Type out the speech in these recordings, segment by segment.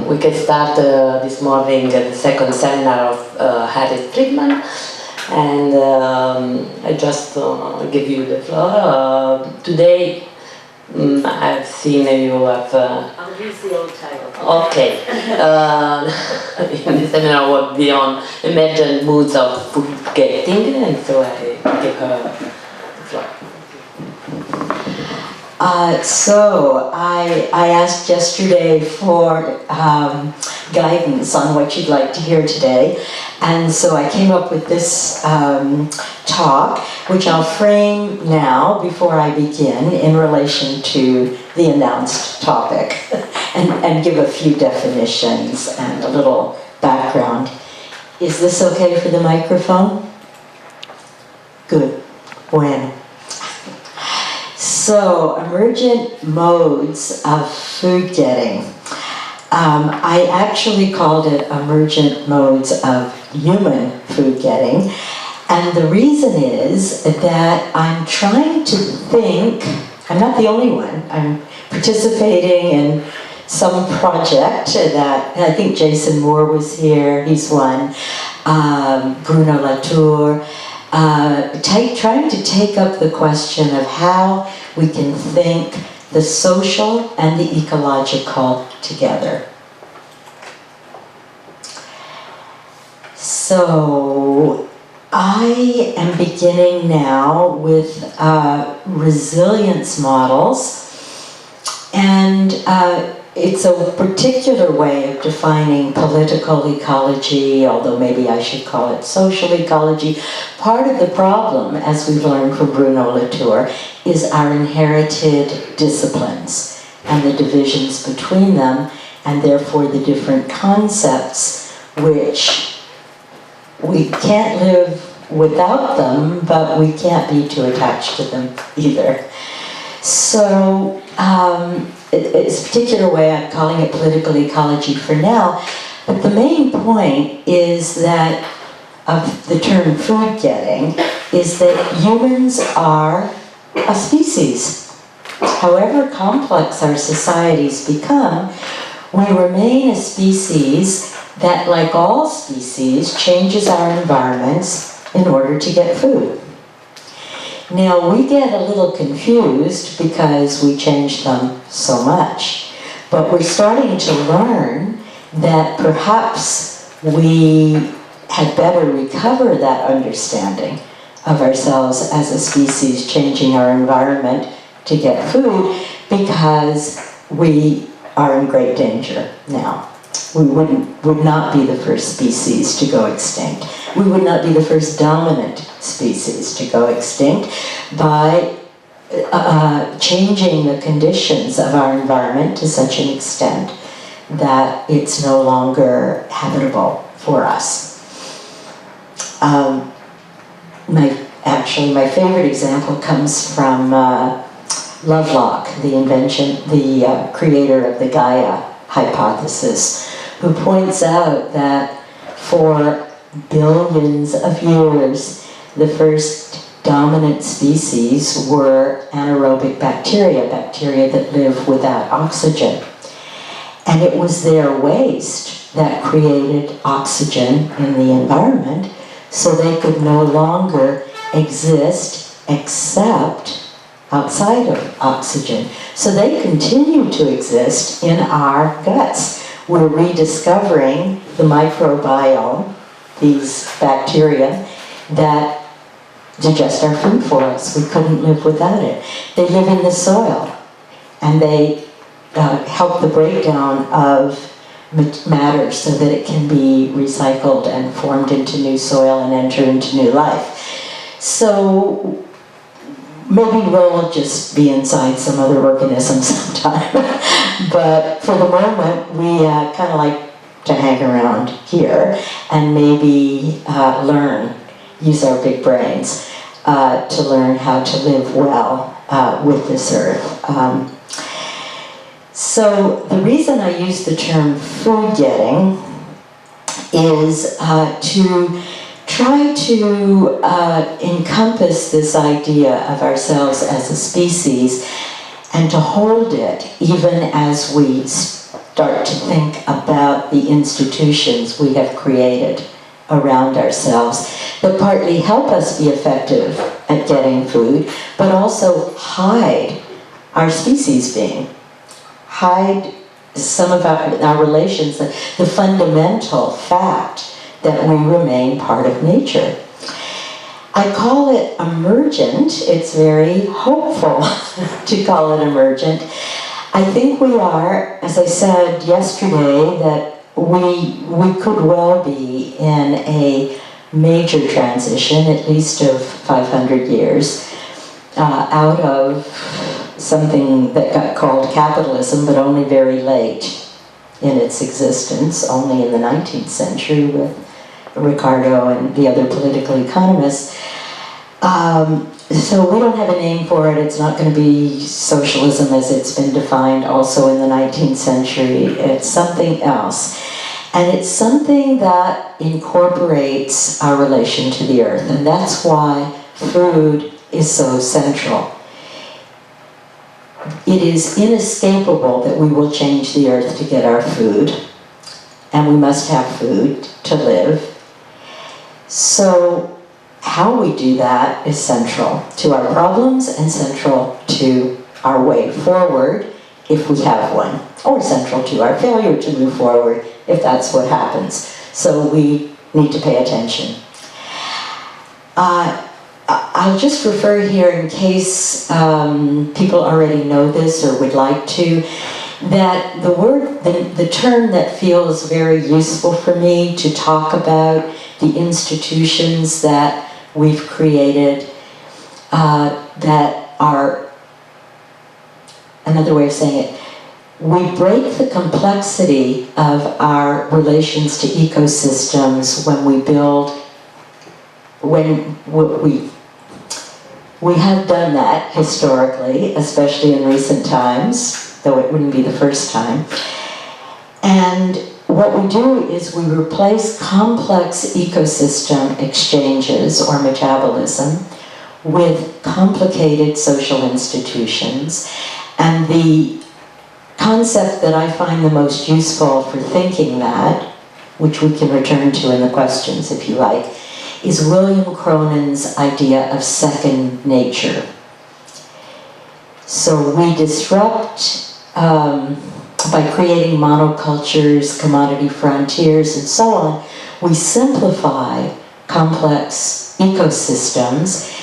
we can start this morning the second seminar of HARRIET FRIEDMANN, and I just give you the floor. Today I've seen you have... I'll use the old title. Okay. The seminar will be on emergent moods of food getting, and so I give her the floor. So I asked yesterday for guidance on what you'd like to hear today, and so I came up with this talk, which I'll frame now before I begin in relation to the announced topic, and give a few definitions and a little background. Is this okay for the microphone? Good. Bueno. So, emergent modes of food getting. I actually called it emergent modes of human food getting. And the reason is that I'm trying to think, I'm not the only one, I'm participating in some project that, I think Jason Moore was here, he's one, Bruno Latour, trying to take up the question of how we can think the social and the ecological together. So I am beginning now with resilience models, and it's a particular way of defining political ecology, although maybe I should call it social ecology. Part of the problem, as we've learned from Bruno Latour, is our inherited disciplines and the divisions between them, and therefore the different concepts which we can't live without them, but we can't be too attached to them either. So, it's a particular way, I'm calling it political ecology for now, but the main point is that, of the term food getting, is that humans are a species. However complex our societies become, we remain a species that, like all species, changes our environments in order to get food. Now, we get a little confused because we change them so much, but we're starting to learn that perhaps we had better recover that understanding of ourselves as a species changing our environment to get food, because we are in great danger now. We would not be the first species to go extinct. We would not be the first dominant species to go extinct by changing the conditions of our environment to such an extent that it's no longer habitable for us. My favorite example comes from Lovelock, the creator of the Gaia hypothesis, who points out that for billions of years, the first dominant species were anaerobic bacteria, bacteria that live without oxygen. And it was their waste that created oxygen in the environment, so they could no longer exist except outside of oxygen. So they continue to exist in our guts. We're rediscovering the microbiome, these bacteria that digest our food for us. We couldn't live without it. They live in the soil, and they help the breakdown of matter so that it can be recycled and formed into new soil and enter into new life. So maybe we'll just be inside some other organism sometime. But for the moment, we kind of like to hang around here and maybe use our big brains to learn how to live well with this earth. So the reason I use the term food getting is to try to encompass this idea of ourselves as a species and to hold it even as we start to think about about the institutions we have created around ourselves that partly help us be effective at getting food, but also hide our species being, hide some of our relations, the fundamental fact that we remain part of nature. I call it emergent. It's very hopeful to call it emergent. I think we are, as I said yesterday, that we could well be in a major transition, at least of 500 years, out of something that got called capitalism, but only very late in its existence, only in the 19th century with Ricardo and the other political economists. So we don't have a name for it. It's not going to be socialism as it's been defined also in the 19th century. It's something else. And it's something that incorporates our relation to the earth. And that's why food is so central. It is inescapable that we will change the earth to get our food. And we must have food to live. So how we do that is central to our problems and central to our way forward, if we have one, or central to our failure to move forward, if that's what happens. So we need to pay attention. I'll just refer here, in case people already know this or would like to, that the term that feels very useful for me to talk about the institutions that we've created that are, another way of saying it, we break the complexity of our relations to ecosystems when we build, when we have done that historically, especially in recent times, though it wouldn't be the first time. And what we do is we replace complex ecosystem exchanges or metabolism with complicated social institutions. And the concept that I find the most useful for thinking that, which we can return to in the questions if you like, is William Cronin's idea of second nature. So we disrupt by creating monocultures, commodity frontiers, and so on. We simplify complex ecosystems,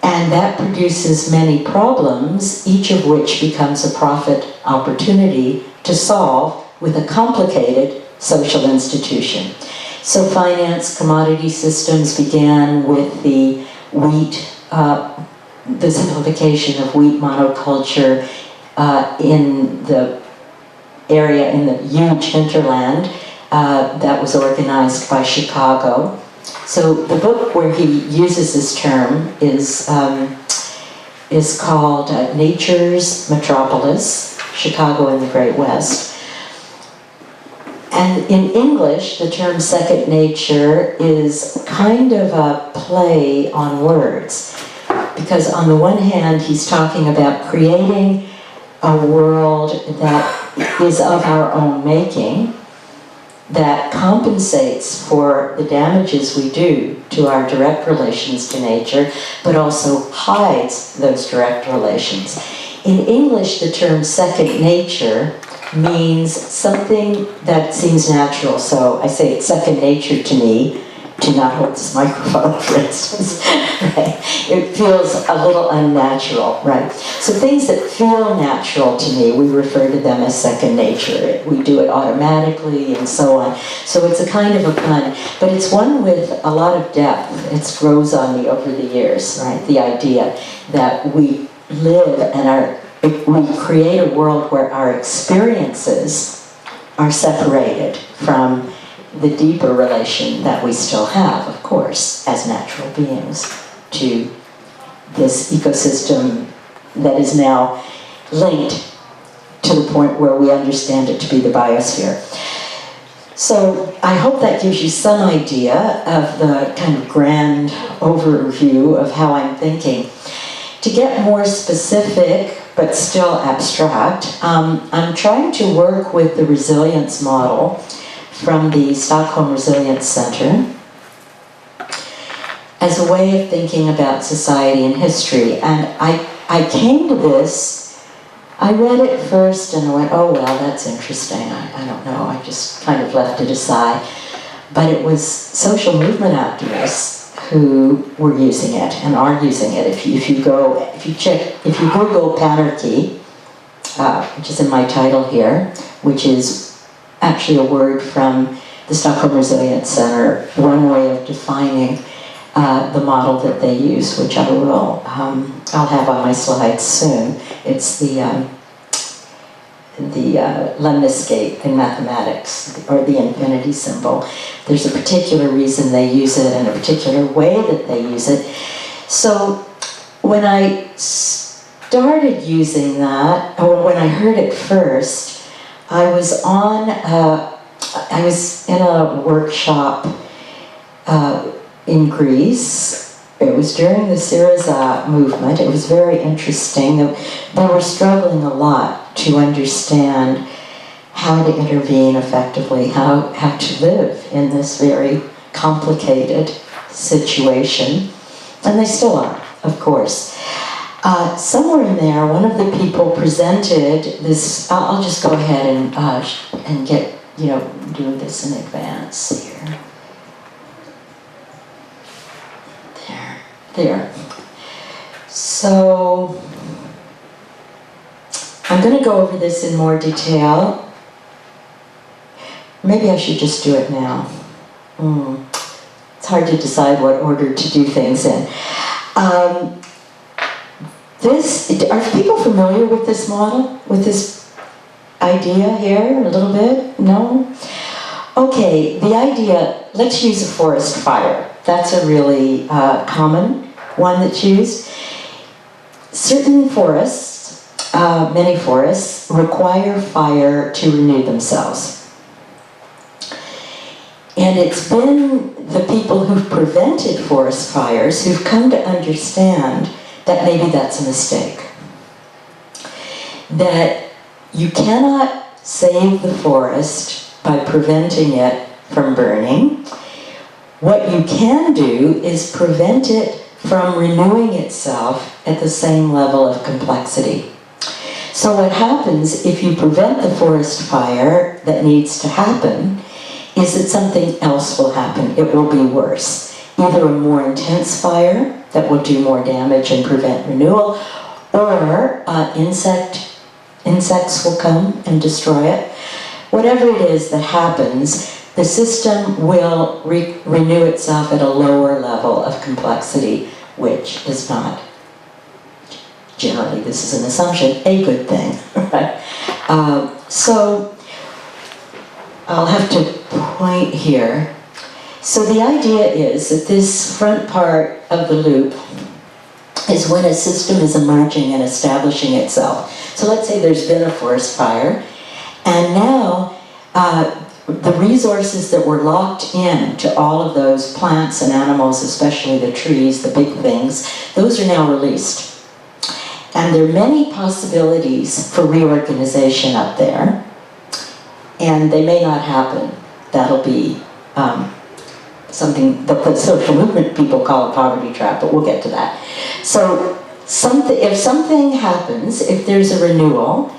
and that produces many problems, each of which becomes a profit opportunity to solve with a complicated social institution. So finance, commodity systems began with the wheat, the simplification of wheat monoculture in the area, in the huge hinterland that was organized by Chicago. So the book where he uses this term is called Nature's Metropolis, Chicago and the Great West. And in English, the term second nature is kind of a play on words. Because on the one hand, he's talking about creating a world that is of our own making, that compensates for the damages we do to our direct relations to nature, but also hides those direct relations. In English, the term second nature means something that seems natural. So I say it's second nature to me to not hold this microphone, for instance. Right? It feels a little unnatural, right? So things that feel natural to me, we refer to them as second nature. We do it automatically and so on. So it's a kind of a pun, but it's one with a lot of depth. It grows on me over the years, right? The idea that we live and we create a world where our experiences are separated from the deeper relation that we still have, of course, as natural beings, to this ecosystem that is now linked to the point where we understand it to be the biosphere. So I hope that gives you some idea of the kind of grand overview of how I'm thinking. To get more specific, but still abstract, I'm trying to work with the resilience model from the Stockholm Resilience Center as a way of thinking about society and history. And I came to this, I read it first and I went, oh well, that's interesting, I don't know, I just kind of left it aside. But it was social movement activists who were using it and are using it. If you Google Panarchy, which is in my title here, which is actually a word from the Stockholm Resilience Center, one way of defining the model that they use, which I will, I'll have on my slides soon. It's the lemniscate in mathematics, or the infinity symbol. There's a particular reason they use it and a particular way that they use it. So when I started using that, or when I heard it first, I was in a workshop in Greece. It was during the Syriza movement. It was very interesting. They were struggling a lot to understand how to intervene effectively, how to live in this very complicated situation. And they still are, of course. Somewhere in there, one of the people presented this. I'll just go ahead and get, do this in advance here. There. So I'm going to go over this in more detail. Maybe I should just do it now. It's hard to decide what order to do things in. Are people familiar with this model? With this idea here a little bit? No? Okay, the idea, let's use a forest fire. That's a really common one that's used. Certain forests, many forests, require fire to renew themselves. And it's been the people who've prevented forest fires who've come to understand that maybe that's a mistake. That you cannot save the forest by preventing it from burning. What you can do is prevent it from renewing itself at the same level of complexity. So what happens if you prevent the forest fire that needs to happen is that something else will happen. It will be worse. Either a more intense fire that will do more damage and prevent renewal, or insects will come and destroy it. Whatever it is that happens, the system will renew itself at a lower level of complexity, which is not, generally, this is an assumption, a good thing. Right? So I'll have to point here. So the idea is that this front part of the loop is when a system is emerging and establishing itself. So let's say there's been a forest fire, and now the resources that were locked in to all of those plants and animals, especially the trees, the big things, those are now released. And there are many possibilities for reorganization up there, and they may not happen. That'll be something that the social movement people call a poverty trap, but we'll get to that. So if something happens, if there's a renewal,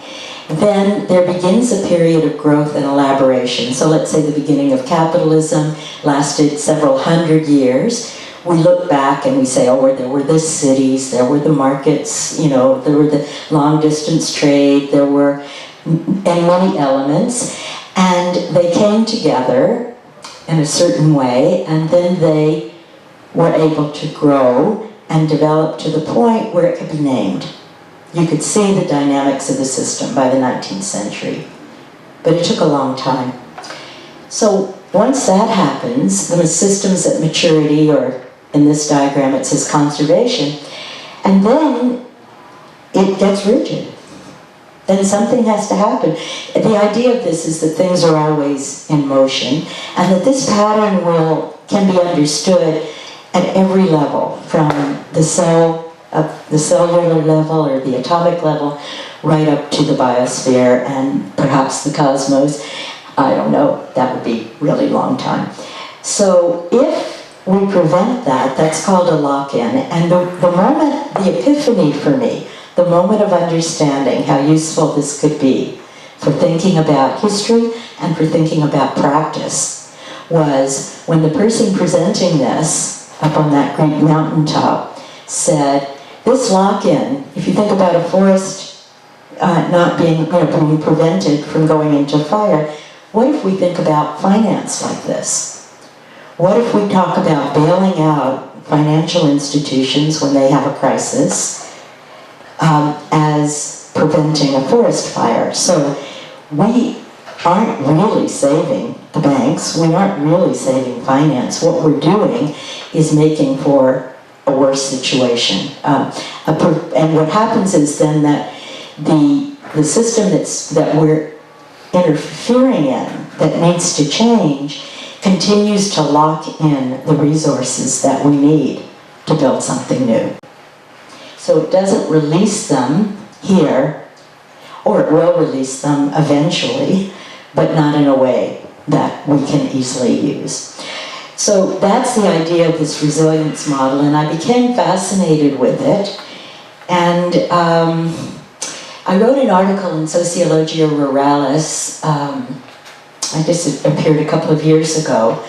then there begins a period of growth and elaboration. So let's say the beginning of capitalism lasted several hundred years. We look back and we say, oh, there were the cities, there were the markets, there were the long distance trade, there were many elements, and they came together in a certain way, and then they were able to grow and develop to the point where it could be named. You could see the dynamics of the system by the 19th century, but it took a long time. So once that happens, the system's at maturity, or in this diagram it says conservation, and then it gets rigid. Then something has to happen. The idea of this is that things are always in motion, and that this pattern can be understood at every level, from the cellular level or the atomic level, right up to the biosphere and perhaps the cosmos. I don't know, that would be a really long time. So if we prevent that, that's called a lock-in. And the moment, the epiphany for me, the moment of understanding how useful this could be for thinking about history and for thinking about practice was when the person presenting this up on that great mountaintop said, this lock-in, if you think about a forest not being, being prevented from going into fire, what if we think about finance like this? What if we talk about bailing out financial institutions when they have a crisis as preventing a forest fire? So we aren't really saving the banks, we aren't really saving finance. What we're doing is making for a worse situation. And what happens is then that the system that we're interfering in, that needs to change, continues to lock in the resources that we need to build something new. So it doesn't release them here, or it will release them eventually, but not in a way that we can easily use. So that's the idea of this resilience model, and I became fascinated with it. And I wrote an article in Sociologia Ruralis, I guess it appeared a couple of years ago,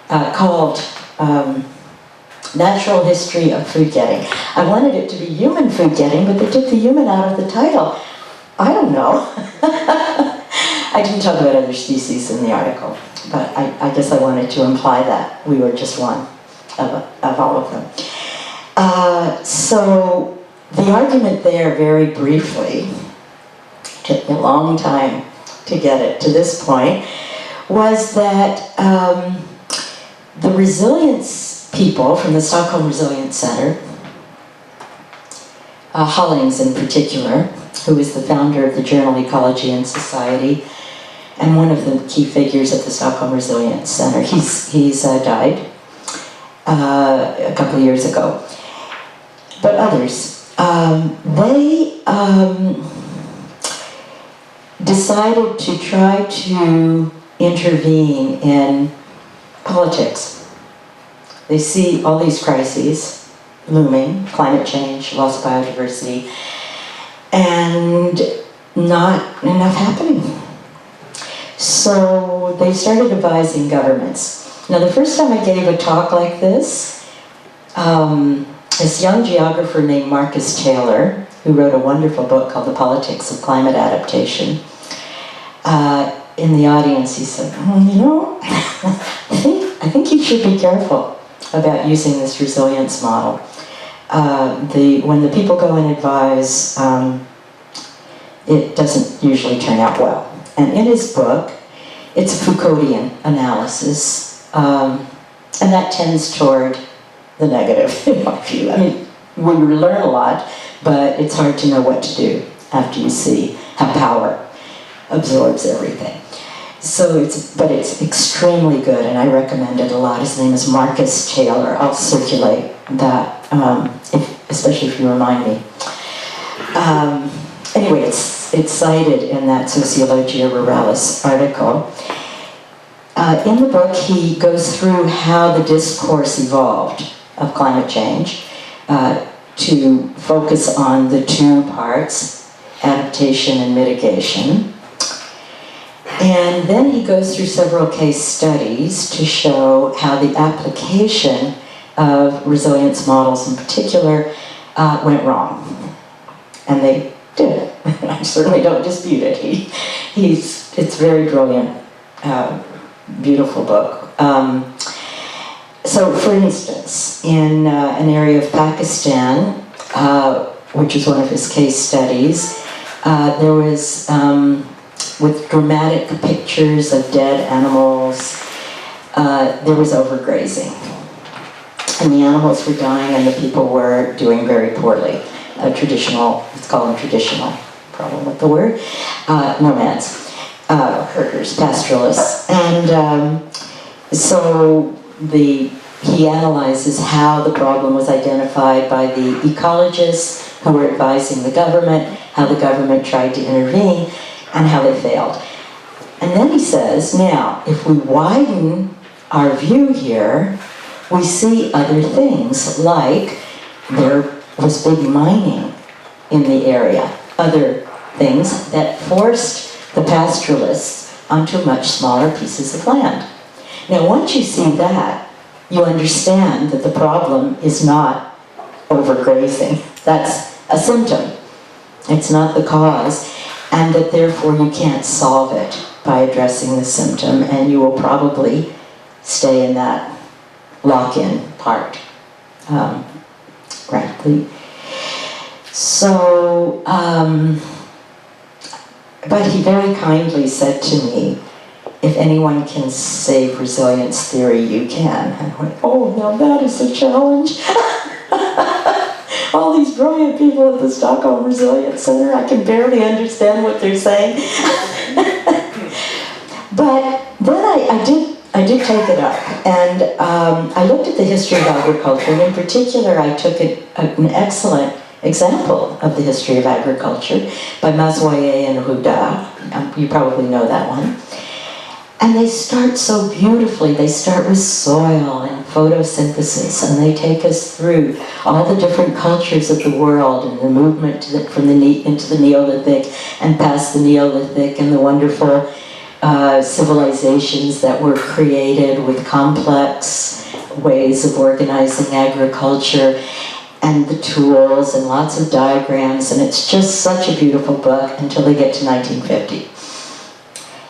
called Natural History of Food Getting. I wanted it to be human food getting, but they took the human out of the title. I don't know. I didn't talk about other species in the article, but I guess I wanted to imply that we were just one of all of them. So the argument there, very briefly, took me a long time to get it to this point, was that the resilience people from the Stockholm Resilience Center, Hollings in particular, who is the founder of the journal Ecology and Society, and one of the key figures at the Stockholm Resilience Center. He's died a couple of years ago. But others, they decided to try to intervene in politics. They see all these crises looming, climate change, loss of biodiversity, and not enough happening. So they started advising governments. Now the first time I gave a talk like this young geographer named Marcus Taylor, who wrote a wonderful book called The Politics of Climate Adaptation, in the audience he said, I think you should be careful about using this resilience model. When the people go and advise, it doesn't usually turn out well. And in his book, it's a Foucauldian analysis, and that tends toward the negative, in my view. I mean, we learn a lot, but it's hard to know what to do after you see how power absorbs everything. So it's extremely good, and I recommend it a lot. His name is Marcus Taylor. I'll circulate that, especially if you remind me. Anyway, it's cited in that Sociologia Ruralis article. In the book, he goes through how the discourse evolved of climate change to focus on the two parts, adaptation and mitigation. And then he goes through several case studies to show how the application of resilience models in particular went wrong. And they did. I certainly don't dispute it. It's very brilliant, beautiful book. So for instance, in an area of Pakistan, which is one of his case studies, there was, with dramatic pictures of dead animals, there was overgrazing. And the animals were dying and the people were doing very poorly. Let's call them traditional, problem with the word, nomads, herders, pastoralists. And so he analyzes how the problem was identified by the ecologists who were advising the government, how the government tried to intervene, and how they failed. And then he says, now, if we widen our view here, we see other things, like there was big mining in the area, other things that forced the pastoralists onto much smaller pieces of land. Now, once you see that, you understand that the problem is not overgrazing. That's a symptom. It's not the cause, and that therefore you can't solve it by addressing the symptom, and you will probably stay in that lock-in part. Right. So, but he very kindly said to me, if anyone can save resilience theory, you can. And I went, oh, now that is a challenge. All these brilliant people at the Stockholm Resilience Center, I can barely understand what they're saying. But then I did take it up, and I looked at the history of agriculture, and in particular I took an excellent example of the history of agriculture by Mazoyer and Ruda. You probably know that one. And they start so beautifully. They start with soil and photosynthesis, and they take us through all the different cultures of the world and the movement into the Neolithic and past the Neolithic, and the wonderful civilizations that were created with complex ways of organizing agriculture, and the tools and lots of diagrams, and it's just such a beautiful book until they get to 1950.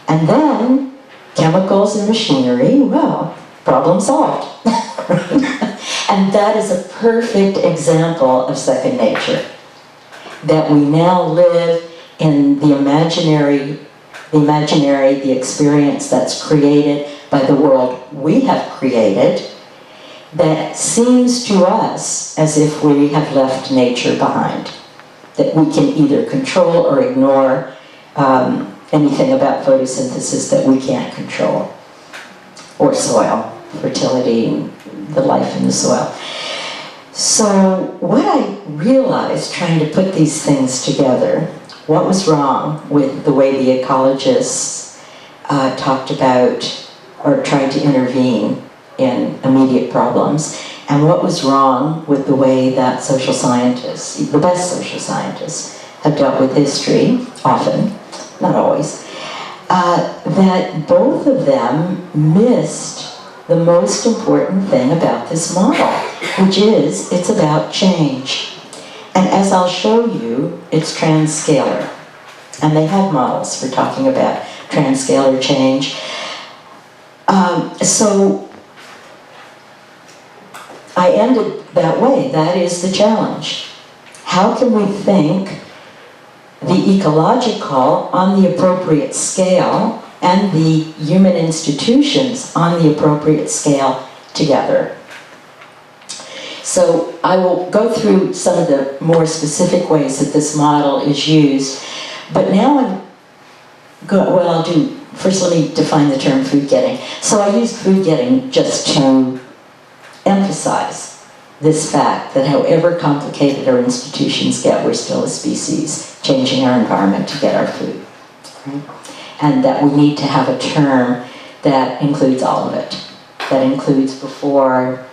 And then chemicals and machinery, well, problem solved. And that is a perfect example of second nature. That we now live in the imaginary, the experience that's created by the world we have created, that seems to us as if we have left nature behind. That we can either control or ignore anything about photosynthesis that we can't control, or soil, fertility, the life in the soil. So what I realized trying to put these things together, what was wrong with the way the ecologists talked about or tried to intervene in immediate problems, and what was wrong with the way that social scientists, the best social scientists, have dealt with history, often, not always, that both of them missed the most important thing about this model, which is it's about change. And as I'll show you, it's transscalar. And they have models for talking about transscalar change. So I ended that way. That is the challenge. How can we think the ecological on the appropriate scale and the human institutions on the appropriate scale together? So I will go through some of the more specific ways that this model is used, but now first let me define the term food getting. So I use food getting just to emphasize this fact that however complicated our institutions get, we're still a species changing our environment to get our food. Right? And that we need to have a term that includes all of it. That includes before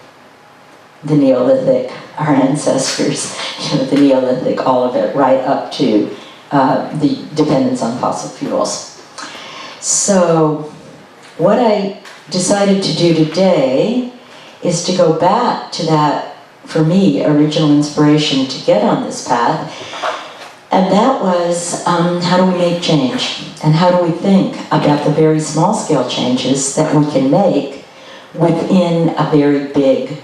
the Neolithic, our ancestors, the Neolithic, all of it, right up to the dependence on fossil fuels. So what I decided to do today is to go back to that, for me, original inspiration to get on this path. And that was, how do we make change? And how do we think about the very small scale changes that we can make within a very big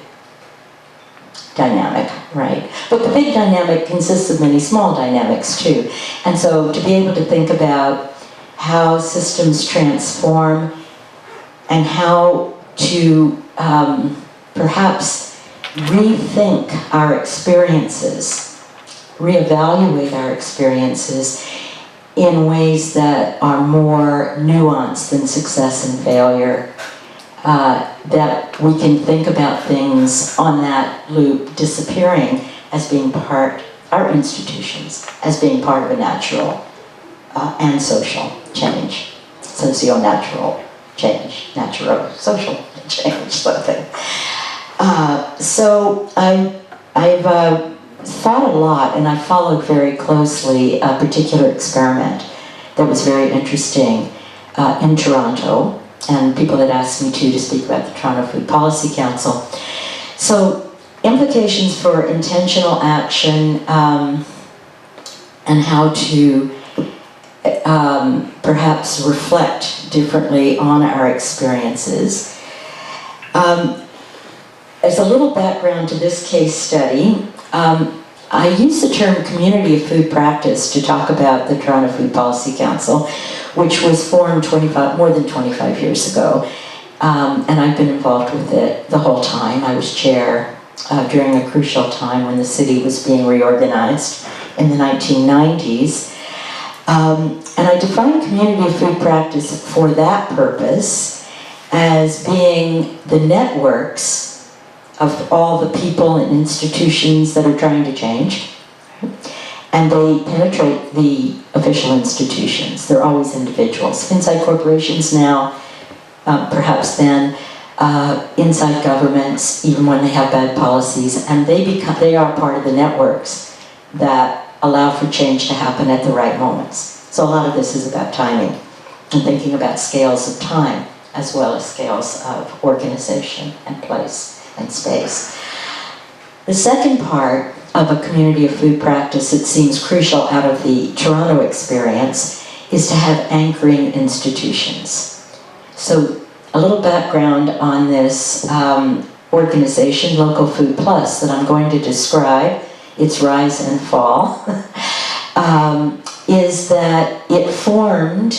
dynamic, right? But the big dynamic consists of many small dynamics too. And so to be able to think about how systems transform and how to perhaps rethink our experiences, reevaluate our experiences in ways that are more nuanced than success and failure, that we can think about things on that loop disappearing as being part, our institutions, as being part of a natural and social change. socio-natural change, natural social change, something. So I've thought a lot, and I followed very closely a particular experiment that was very interesting in Toronto, and people had asked me to speak about the Toronto Food Policy Council. So implications for intentional action and how to perhaps reflect differently on our experiences. As a little background to this case study, I use the term community of food practice to talk about the Toronto Food Policy Council, which was formed more than 25 years ago. And I've been involved with it the whole time. I was chair during a crucial time when the city was being reorganized in the 1990s. And I define community of food practice for that purpose as being the networks of all the people and institutions that are trying to change. And they penetrate the official institutions. They're always individuals. Inside corporations now, perhaps then, inside governments, even when they have bad policies, and they are part of the networks that allow for change to happen at the right moments. So a lot of this is about timing and thinking about scales of time as well as scales of organization and place and space. The second part of a community of food practice that seems crucial out of the Toronto experience is to have anchoring institutions. So a little background on this organization, Local Food Plus, that I'm going to describe, its rise and fall, is that it formed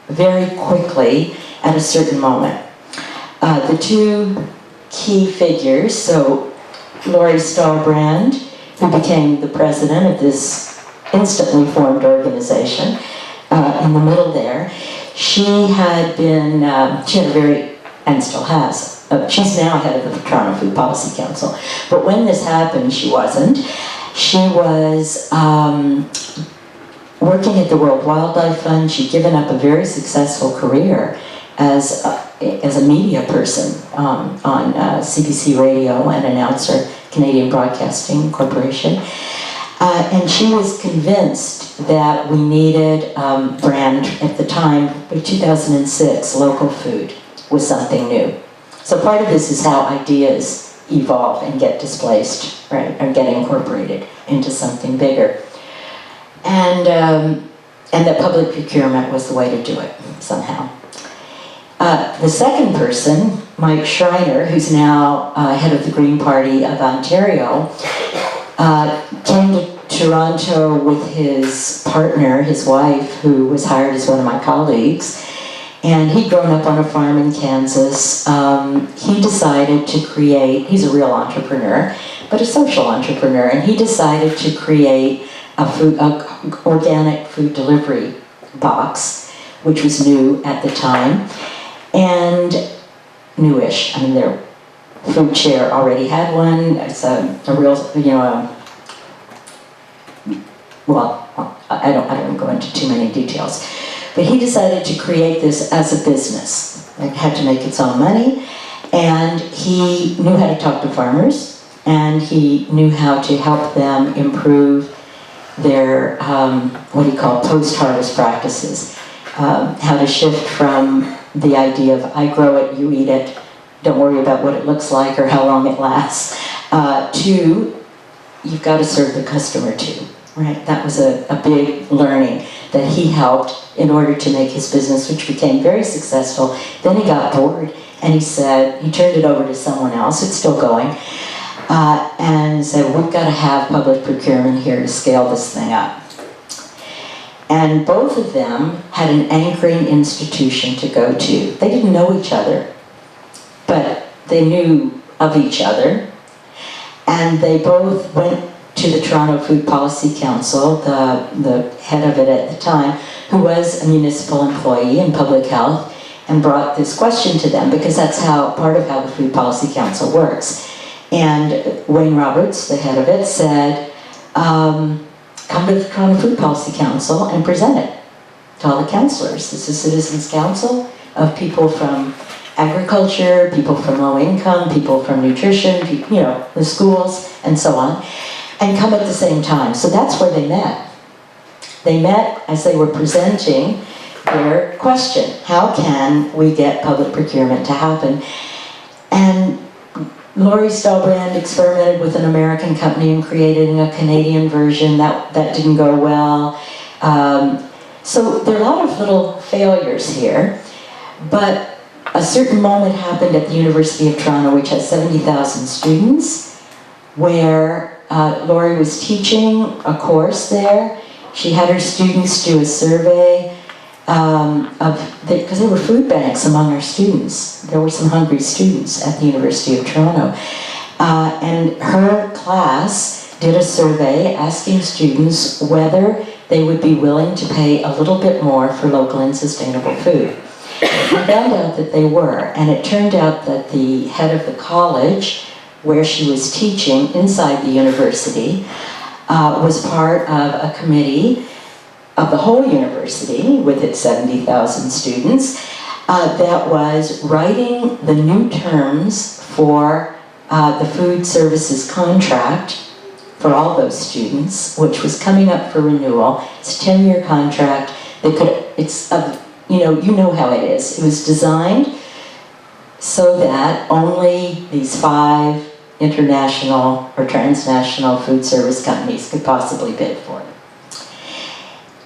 very quickly at a certain moment. The two key figures, so Laurie Starbrand, who became the president of this instantly formed organization, in the middle there, she had a very, and still has, she's now head of the Toronto Food Policy Council, but when this happened, she wasn't. She was working at the World Wildlife Fund. She'd given up a very successful career as a media person on CBC Radio, an announcer, Canadian Broadcasting Corporation. And she was convinced that we needed brand, at the time, by 2006, local food was something new. So part of this is how ideas evolve and get displaced, right, and get incorporated into something bigger. And that public procurement was the way to do it, somehow. The second person, Mike Schreiner, who's now head of the Green Party of Ontario, came to Toronto with his partner, his wife, who was hired as one of my colleagues, and he'd grown up on a farm in Kansas. He decided to create, he's a real entrepreneur, but a social entrepreneur, and he decided to create a organic food delivery box, which was new at the time, and newish. I mean, their food chair already had one. It's a real, well, I don't go into too many details. But he decided to create this as a business. It had to make its own money, and he knew how to talk to farmers, and he knew how to help them improve their, what he called post-harvest practices. How to shift from the idea of I grow it, you eat it, don't worry about what it looks like or how long it lasts, to you've got to serve the customer too, right? That was a big learning that he helped in order to make his business, which became very successful. Then he got bored and he turned it over to someone else, it's still going, and said, we've got to have public procurement here to scale this thing up. And both of them had an anchoring institution to go to. They didn't know each other, but they knew of each other. And they both went to the Toronto Food Policy Council, the head of it at the time, who was a municipal employee in public health, and brought this question to them, because that's part of how the Food Policy Council works. And Wayne Roberts, the head of it, said, come to the Toronto Food Policy Council and present it. to all the counselors. It's a citizens council of people from agriculture, people from low income, people from nutrition, the schools, and so on, and come at the same time. So that's where they met. They met as they were presenting their question: how can we get public procurement to happen? And Laurie Stahlbrand experimented with an American company and created a Canadian version. That didn't go well. So there are a lot of little failures here, but a certain moment happened at the University of Toronto, which has 70,000 students, where Laurie was teaching a course there. She had her students do a survey because there were food banks among our students. There were some hungry students at the University of Toronto. And her class did a survey asking students whether they would be willing to pay a little bit more for local and sustainable food. We found out that they were, and it turned out that the head of the college where she was teaching inside the university was part of a committee of the whole university with its 70,000 students that was writing the new terms for the food services contract for all those students, which was coming up for renewal. It's a 10-year contract. You know how it is. It was designed so that only these 5 international or transnational food service companies could possibly bid for it.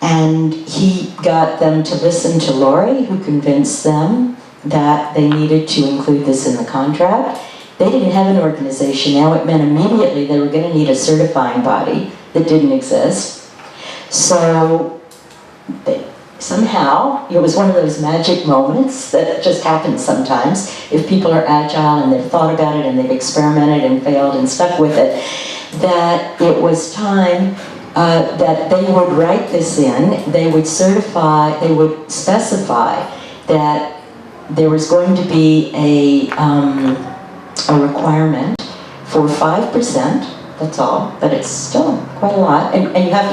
And he got them to listen to Laurie, who convinced them that they needed to include this in the contract. They didn't have an organization. Now it meant immediately they were going to need a certifying body that didn't exist. So somehow, it was one of those magic moments that just happens sometimes. If people are agile and they've thought about it and they've experimented and failed and stuck with it, that it was time that they would write this in, they would certify, they would specify that there was going to be a requirement for 5%, that's all, but it's still quite a lot, and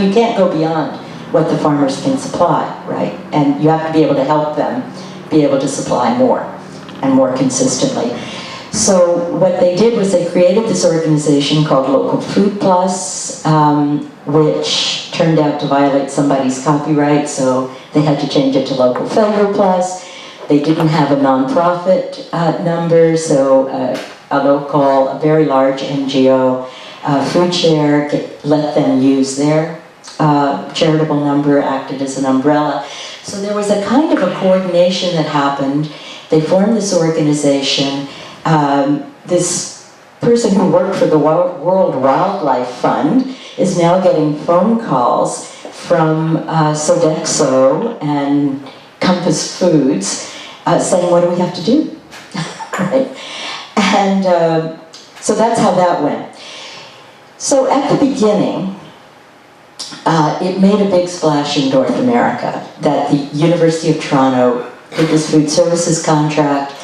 you can't go beyond what the farmers can supply, right? And you have to be able to help them be able to supply more and more consistently. So what they did was they created this organization called Local Food Plus, which turned out to violate somebody's copyright, so they had to change it to Local Flavor Plus. They didn't have a nonprofit number, so a very large NGO, Food Share, let them use their charitable number, acted as an umbrella. So there was a kind of a coordination that happened. They formed this organization. This person who worked for the World Wildlife Fund is now getting phone calls from Sodexo and Compass Foods saying, what do we have to do? Right? And so that's how that went. So at the beginning, it made a big splash in North America that the University of Toronto did this food services contract,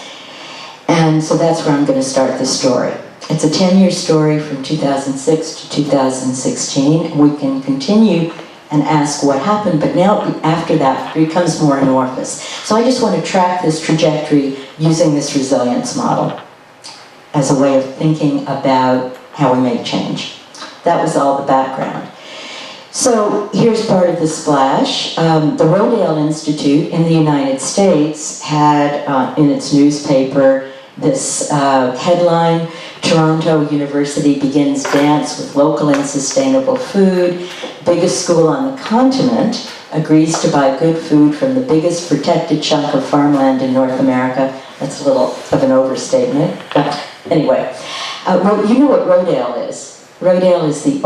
and so that's where I'm going to start the story. It's a 10-year story from 2006 to 2016, and we can continue and ask what happened, but now after that it becomes more amorphous. So I just want to track this trajectory using this resilience model as a way of thinking about how we make change. That was all the background. So here's part of the splash. The Rodale Institute in the United States had in its newspaper this headline, Toronto University begins dance with local and sustainable food. Biggest school on the continent agrees to buy good food from the biggest protected chunk of farmland in North America. That's a little of an overstatement, but anyway. You know what Rodale is. Rodale is the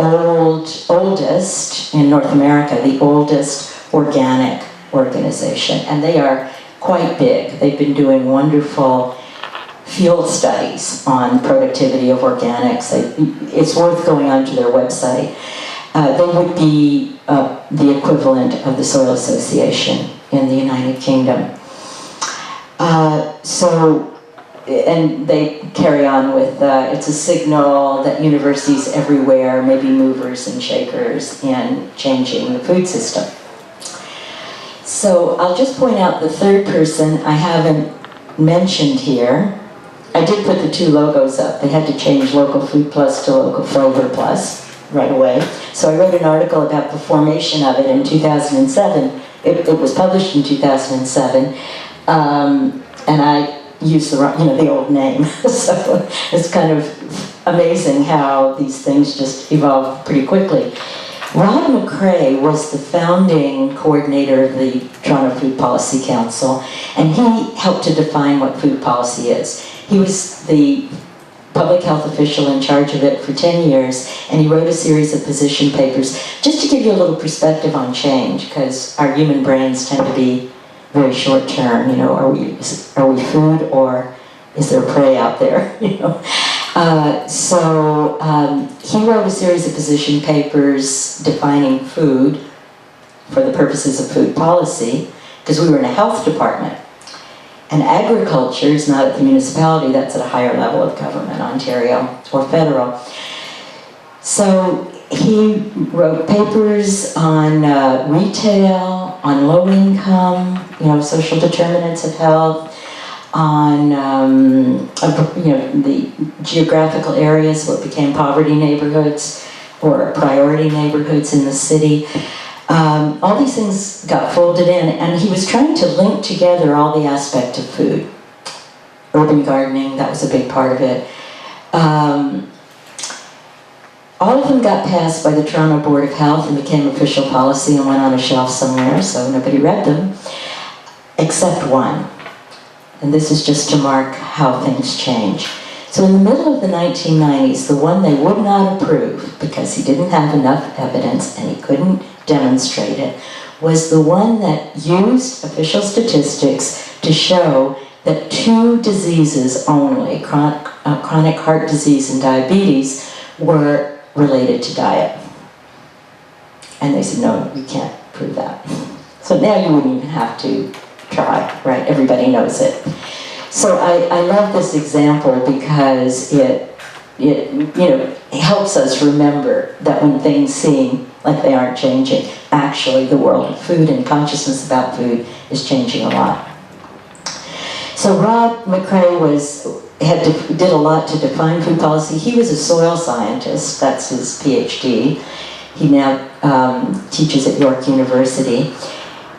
oldest, in North America, the oldest organic organization, and they are quite big. They've been doing wonderful field studies on productivity of organics. It's worth going onto their website. They would be the equivalent of the Soil Association in the United Kingdom. And they carry on with, it's a signal that universities everywhere may be movers and shakers in changing the food system. So I'll just point out the third person I haven't mentioned here. I did put the two logos up. They had to change Local Food Plus to Local Flavor Plus right away. So I wrote an article about the formation of it in 2007. It was published in 2007, and I used the old name. So it's kind of amazing how these things just evolve pretty quickly. Rod McCrae was the founding coordinator of the Toronto Food Policy Council, and he helped to define what food policy is. He was the public health official in charge of it for 10 years, and he wrote a series of position papers just to give you a little perspective on change, because our human brains tend to be very short term. Are we food, or is there prey out there? So he wrote a series of position papers defining food for the purposes of food policy, because we were in a health department. And agriculture is not at the municipality, that's at a higher level of government, Ontario or federal. So he wrote papers on retail, on low income, social determinants of health, on the geographical areas, what became poverty neighborhoods or priority neighborhoods in the city. All these things got folded in, and he was trying to link together all the aspects of food. Urban gardening, that was a big part of it. All of them got passed by the Toronto Board of Health and became official policy and went on a shelf somewhere, so nobody read them, except one. And this is just to mark how things change. So in the middle of the 1990s, the one they would not approve, because he didn't have enough evidence and he couldn't demonstrate it, was the one that used official statistics to show that two diseases only, chronic heart disease and diabetes, were related to diet. And they said, no, you can't prove that. So now you wouldn't even have to try, right? Everybody knows it. So I love this example because it helps us remember that when things seem like they aren't changing, actually the world of food and consciousness about food is changing a lot. So Rod McCrae did a lot to define food policy. He was a soil scientist, that's his PhD. He now teaches at York University.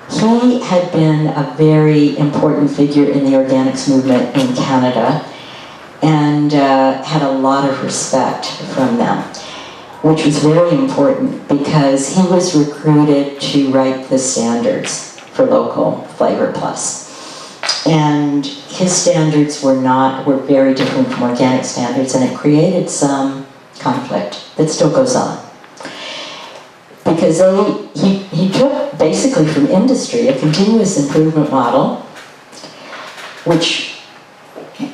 He had been a very important figure in the organics movement in Canada and had a lot of respect from them, which was very important because he was recruited to write the standards for Local Flavor Plus. And his standards were very different from organic standards, and it created some conflict that still goes on. Because he took basically from industry a continuous improvement model, which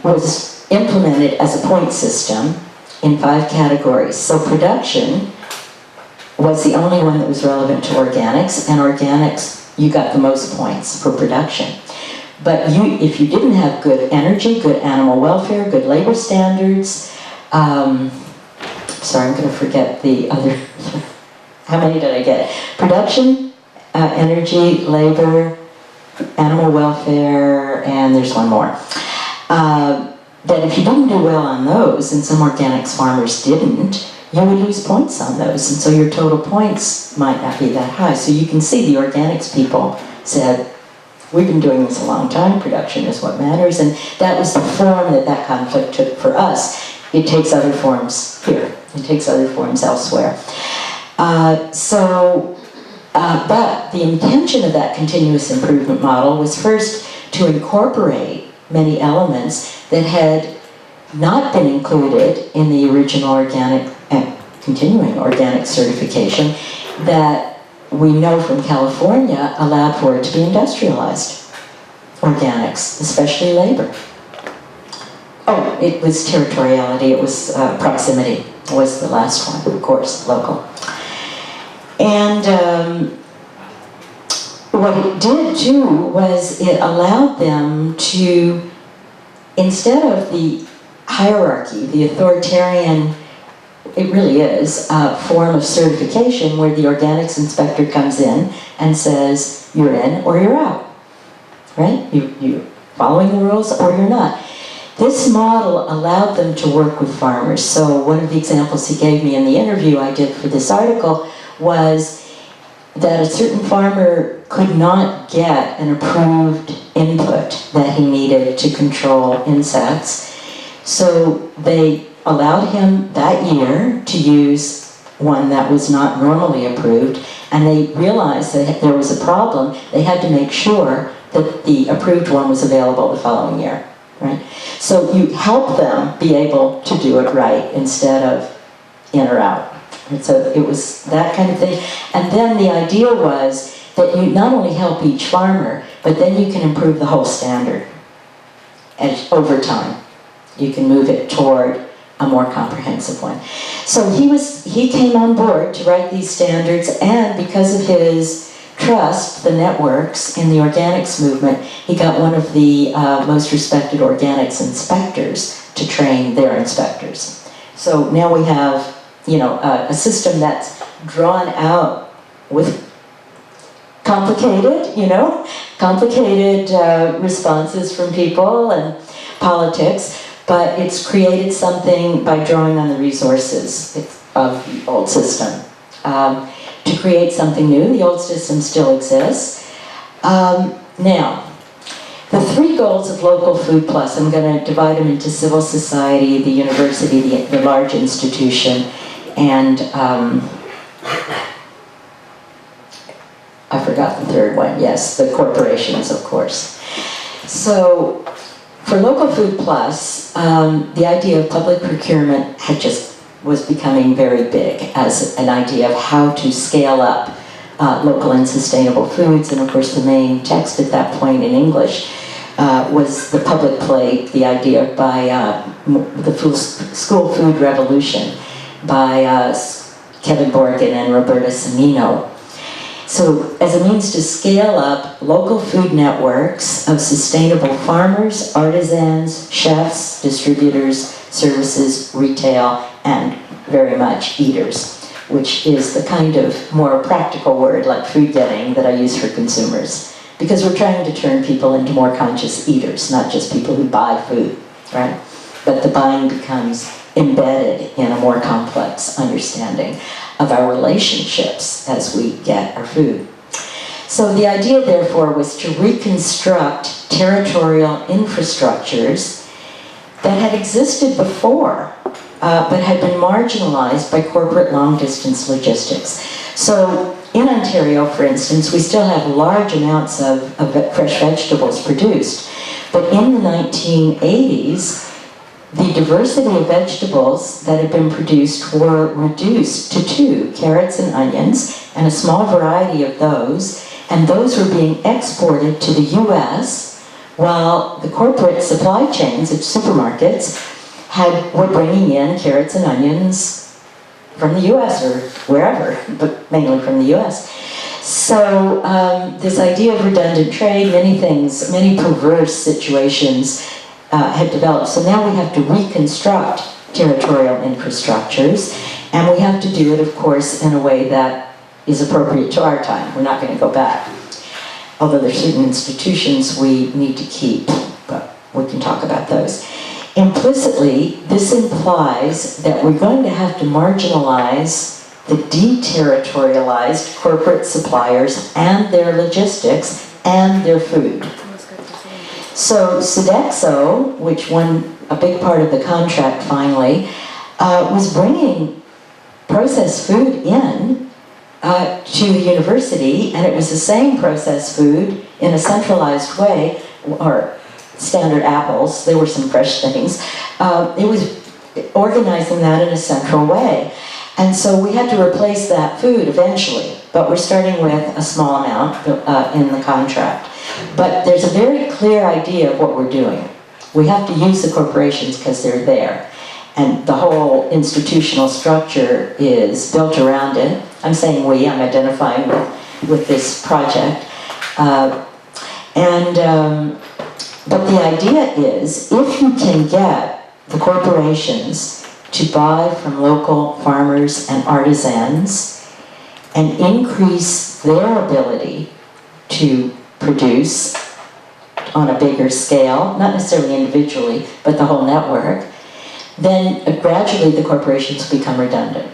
was implemented as a point system in 5 categories. So production was the only one that was relevant to organics, and organics, you got the most points for production. But if you didn't have good energy, good animal welfare, good labor standards, sorry, I'm going to forget the other. How many did I get? Production, energy, labor, animal welfare, and there's one more. That if you didn't do well on those, and some organics farmers didn't, you would lose points on those, and so your total points might not be that high. So you can see the organics people said, we've been doing this a long time, production is what matters, and that was the form that conflict took for us. It takes other forms here, it takes other forms elsewhere. But the intention of that continuous improvement model was first to incorporate many elements that had not been included in the original organic and continuing organic certification that we know from California allowed for it to be industrialized. Organics, especially labor. Oh, it was territoriality, it was proximity, was the last one, of course, local. And what it did too was it allowed them to, instead of the hierarchy, the authoritarian it really is a form of certification where the organics inspector comes in and says, you're in or you're out, right? You're following the rules or you're not. This model allowed them to work with farmers. So one of the examples he gave me in the interview I did for this article was that a certain farmer could not get an approved input that he needed to control insects. So they allowed him that year to use one that was not normally approved, and they realized that there was a problem. They had to make sure that the approved one was available the following year, right? So you help them be able to do it right instead of in or out. And so it was that kind of thing. And then the idea was that you not only help each farmer, but then you can improve the whole standard over time. You can move it toward a more comprehensive one. So he came on board to write these standards, and because of his trust, the networks in the organics movement, he got one of the most respected organics inspectors to train their inspectors. So now we have, a system that's drawn out with complicated responses from people and politics, but it's created something by drawing on the resources of the old system. To create something new, the old system still exists. Now, the 3 goals of Local Food Plus, I'm going to divide them into civil society, the university, the large institution, and I forgot the third one, yes, the corporations, of course. So, for Local Food Plus, the idea of public procurement was becoming very big as an idea of how to scale up local and sustainable foods. And of course, the main text at that point in English was the public plate, the idea by the School Food Revolution by Kevin Borgen and Roberta Cimino. So as a means to scale up local food networks of sustainable farmers, artisans, chefs, distributors, services, retail, and very much eaters, which is the kind of more practical word like food getting that I use for consumers. Because we're trying to turn people into more conscious eaters, not just people who buy food, right? But the buying becomes embedded in a more complex understanding of our relationships as we get our food. So the idea, therefore, was to reconstruct territorial infrastructures that had existed before, but had been marginalized by corporate long-distance logistics. So in Ontario, for instance, we still have large amounts of fresh vegetables produced, but in the 1980s, the diversity of vegetables that had been produced were reduced to 2, carrots and onions, and a small variety of those, and those were being exported to the US, while the corporate supply chains of supermarkets were bringing in carrots and onions from the US or wherever, but mainly from the US. So this idea of redundant trade, many perverse situations had developed. So now we have to reconstruct territorial infrastructures, and we have to do it, of course, in a way that is appropriate to our time. We're not going to go back. Although there are certain institutions we need to keep, but we can talk about those. Implicitly, this implies that we're going to have to marginalize the deterritorialized corporate suppliers and their logistics and their food. So Sodexo, which won a big part of the contract finally, was bringing processed food in to the university, and it was the same processed food in a centralized way, or standard apples, there were some fresh things. It was organizing that in a central way. And so we had to replace that food eventually, but we're starting with a small amount in the contract. But there's a very clear idea of what we're doing. We have to use the corporations because they're there. And the whole institutional structure is built around it. I'm saying we, I'm identifying with this project. But the idea is, if you can get the corporations to buy from local farmers and artisans and increase their ability to produce on a bigger scale, not necessarily individually, but the whole network, then gradually the corporations become redundant.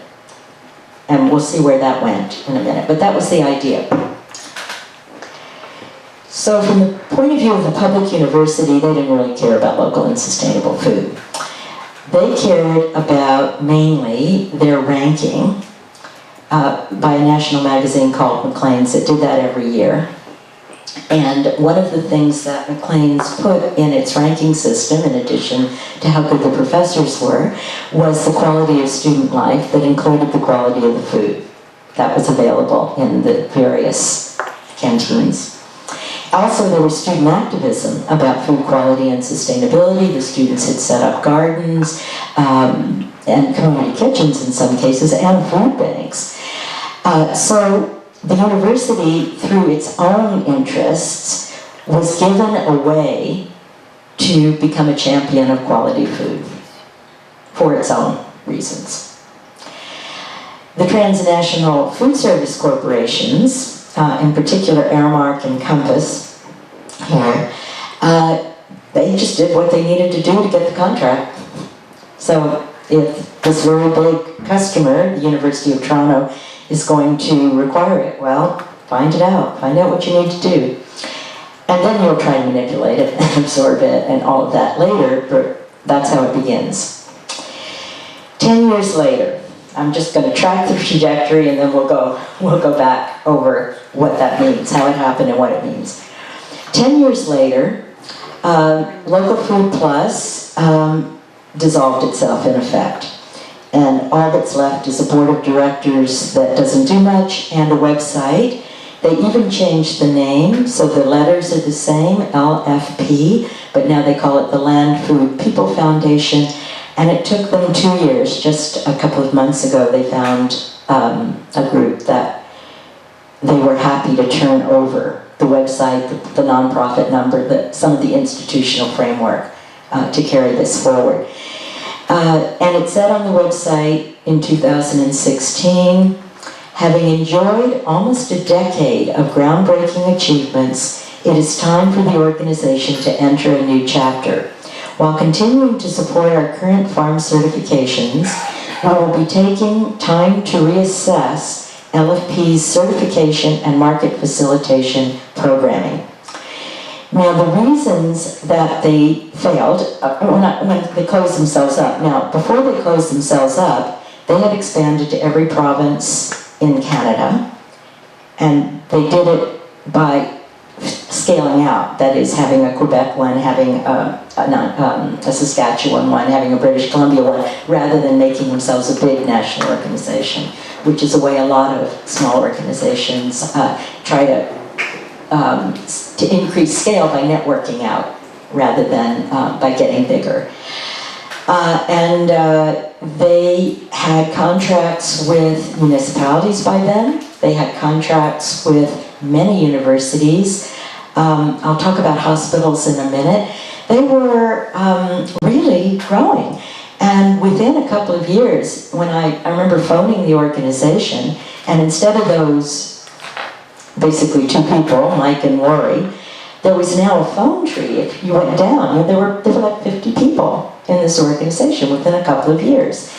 And we'll see where that went in a minute, but that was the idea. So from the point of view of the public university, they didn't really care about local and sustainable food. They cared about mainly their ranking by a national magazine called Maclean's that did that every year. And one of the things that Maclean's put in its ranking system, in addition to how good the professors were, was the quality of student life that included the quality of the food that was available in the various canteens. Also, there was student activism about food quality and sustainability. The students had set up gardens and community kitchens in some cases, and food banks. So the university, through its own interests, was given a way to become a champion of quality food for its own reasons. The transnational food service corporations, in particular Aramark and Compass here, they just did what they needed to do to get the contract. So if this very big customer, the University of Toronto, is going to require it, well, find it out. Find out what you need to do. And then you'll try and manipulate it and absorb it and all of that later, but that's how it begins. 10 years later, I'm just going to track the trajectory and then we'll go back over what that means, how it happened and what it means. 10 years later, Local Food Plus dissolved itself in effect. And all that's left is a board of directors that doesn't do much and a website. They even changed the name, so the letters are the same, LFP, but now they call it the Land Food People Foundation. And it took them 2 years. Just a couple of months ago, they found a group that they were happy to turn over the website, the nonprofit number, some of the institutional framework to carry this forward. And it said on the website in 2016, having enjoyed almost a decade of groundbreaking achievements, it is time for the organization to enter a new chapter. While continuing to support our current farm certifications, we will be taking time to reassess LFP's certification and market facilitation programming. Now, the reasons that they failed, when they closed themselves up. Now, before they closed themselves up, they had expanded to every province in Canada, and they did it by scaling out. That is, having a Quebec one, having a Saskatchewan one, having a British Columbia one, rather than making themselves a big national organization, which is the way a lot of small organizations try to increase scale by networking out rather than by getting bigger. And they had contracts with municipalities by then. They had contracts with many universities. I'll talk about hospitals in a minute. They were really growing. And within a couple of years, when I remember phoning the organization, and instead of those basically two people, Mike and Lori, there was now a phone tree. If you went down, there were like 50 people in this organization within a couple of years.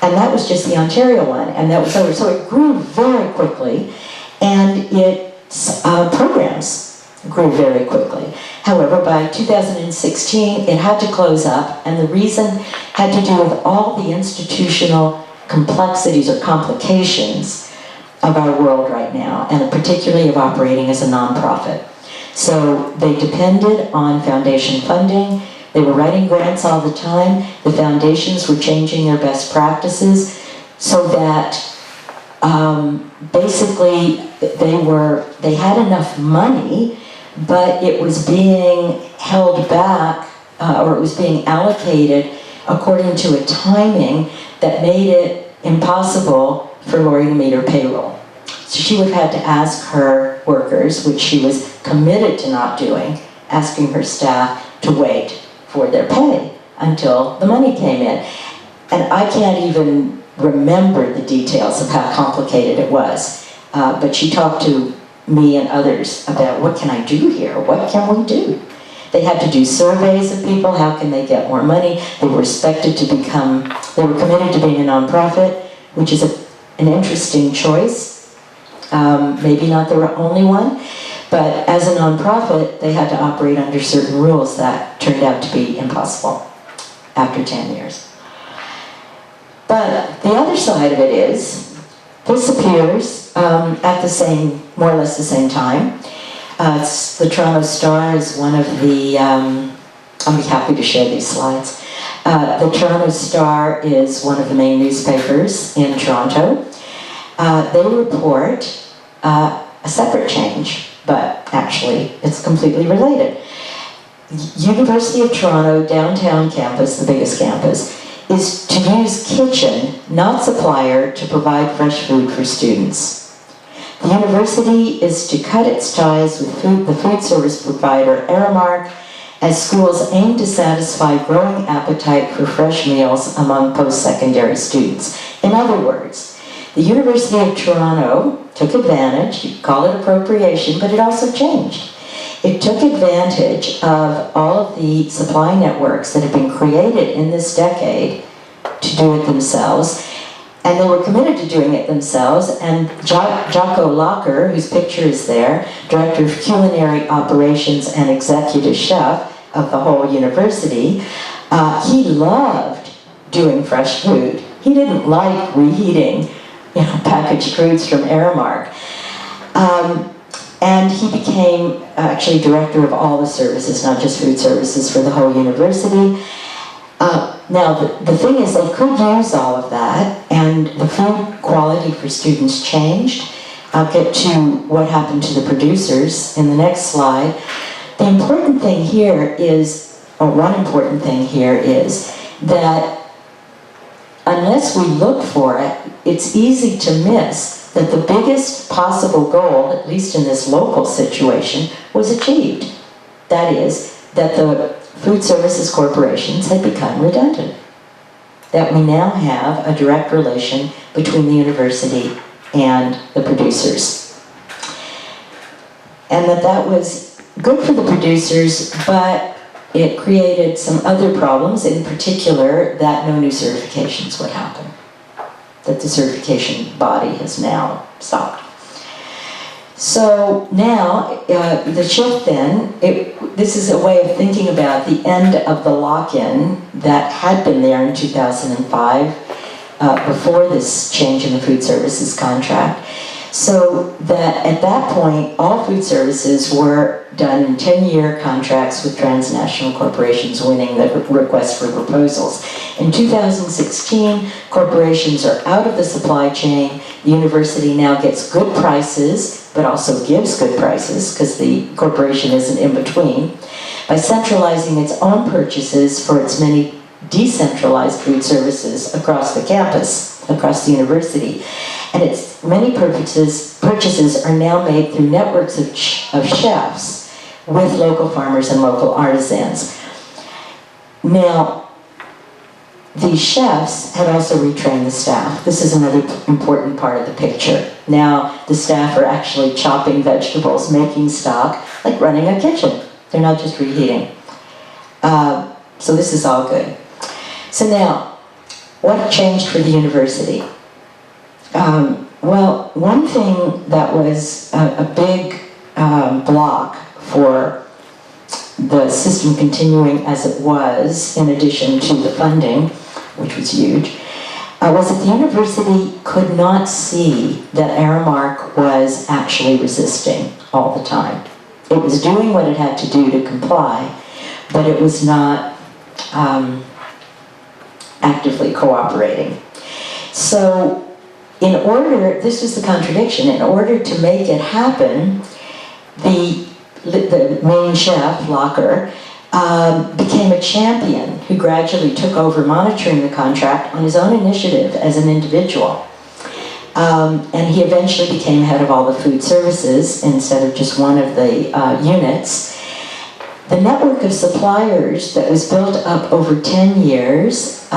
And that was just the Ontario one, and that was over. So it grew very quickly, and its programs grew very quickly. However, by 2016, it had to close up, and the reason had to do with all the institutional complexities or complications of our world right now, and particularly of operating as a nonprofit. So they depended on foundation funding. They were writing grants all the time. The foundations were changing their best practices so that basically they had enough money, but it was being held back or it was being allocated according to a timing that made it impossible for Lori to meet her payroll. So she would have had to ask her workers, which she was committed to not doing, asking her staff to wait for their pay until the money came in. And I can't even remember the details of how complicated it was. But she talked to me and others about what can I do here? What can we do? They had to do surveys of people. How can they get more money? They were committed to being a nonprofit, which is an interesting choice. Maybe not the only one, but as a nonprofit, they had to operate under certain rules that turned out to be impossible after 10 years. But the other side of it is, this appears at more or less the same time. The Toronto Star is one of the, I'll be happy to share these slides. The Toronto Star is one of the main newspapers in Toronto. They report a separate change, but actually it's completely related. University of Toronto downtown campus, the biggest campus, is to use kitchen, not supplier, to provide fresh food for students. The university is to cut its ties with the food service provider Aramark as schools aim to satisfy growing appetite for fresh meals among post-secondary students. In other words, the University of Toronto took advantage, you could call it appropriation, but it also changed. It took advantage of all of the supply networks that have been created in this decade to do it themselves, and they were committed to doing it themselves, and Jocko Locker, whose picture is there, Director of Culinary Operations and Executive Chef of the whole university, he loved doing fresh food. He didn't like reheating packaged foods from Aramark. And he became actually director of all the services, not just food services, for the whole university. Now, the thing is, they could use all of that, and the food quality for students changed. I'll get to what happened to the producers in the next slide. The important thing here is, or one important thing here is, that unless we look for it, it's easy to miss that the biggest possible goal, at least in this local situation, was achieved. That is, that the food services corporations had become redundant. That we now have a direct relation between the university and the producers. And that was good for the producers, but it created some other problems, in particular that no new certifications would happen. That the certification body has now stopped. So now, the shift then, this is a way of thinking about the end of the lock-in that had been there in 2005, before this change in the food services contract. So that at that point, all food services were done in 10-year contracts with transnational corporations winning the request for proposals. In 2016, corporations are out of the supply chain. The university now gets good prices, but also gives good prices, because the corporation isn't in between, by centralizing its own purchases for its many decentralized food services across the campus, across the university. And its many purchases are now made through networks of chefs with local farmers and local artisans. Now, these chefs had also retrained the staff. This is another important part of the picture. Now, the staff are actually chopping vegetables, making stock, like running a kitchen. They're not just reheating. So this is all good. So now, what changed for the university? Well, one thing that was a big block for the system continuing as it was, in addition to the funding, which was huge, was that the university could not see that Aramark was actually resisting all the time. It was doing what it had to do to comply, but it was not actively cooperating. So, this was the contradiction, in order to make it happen, the main chef, Locker, became a champion who gradually took over monitoring the contract on his own initiative as an individual. And he eventually became head of all the food services instead of just one of the units. The network of suppliers that was built up over 10 years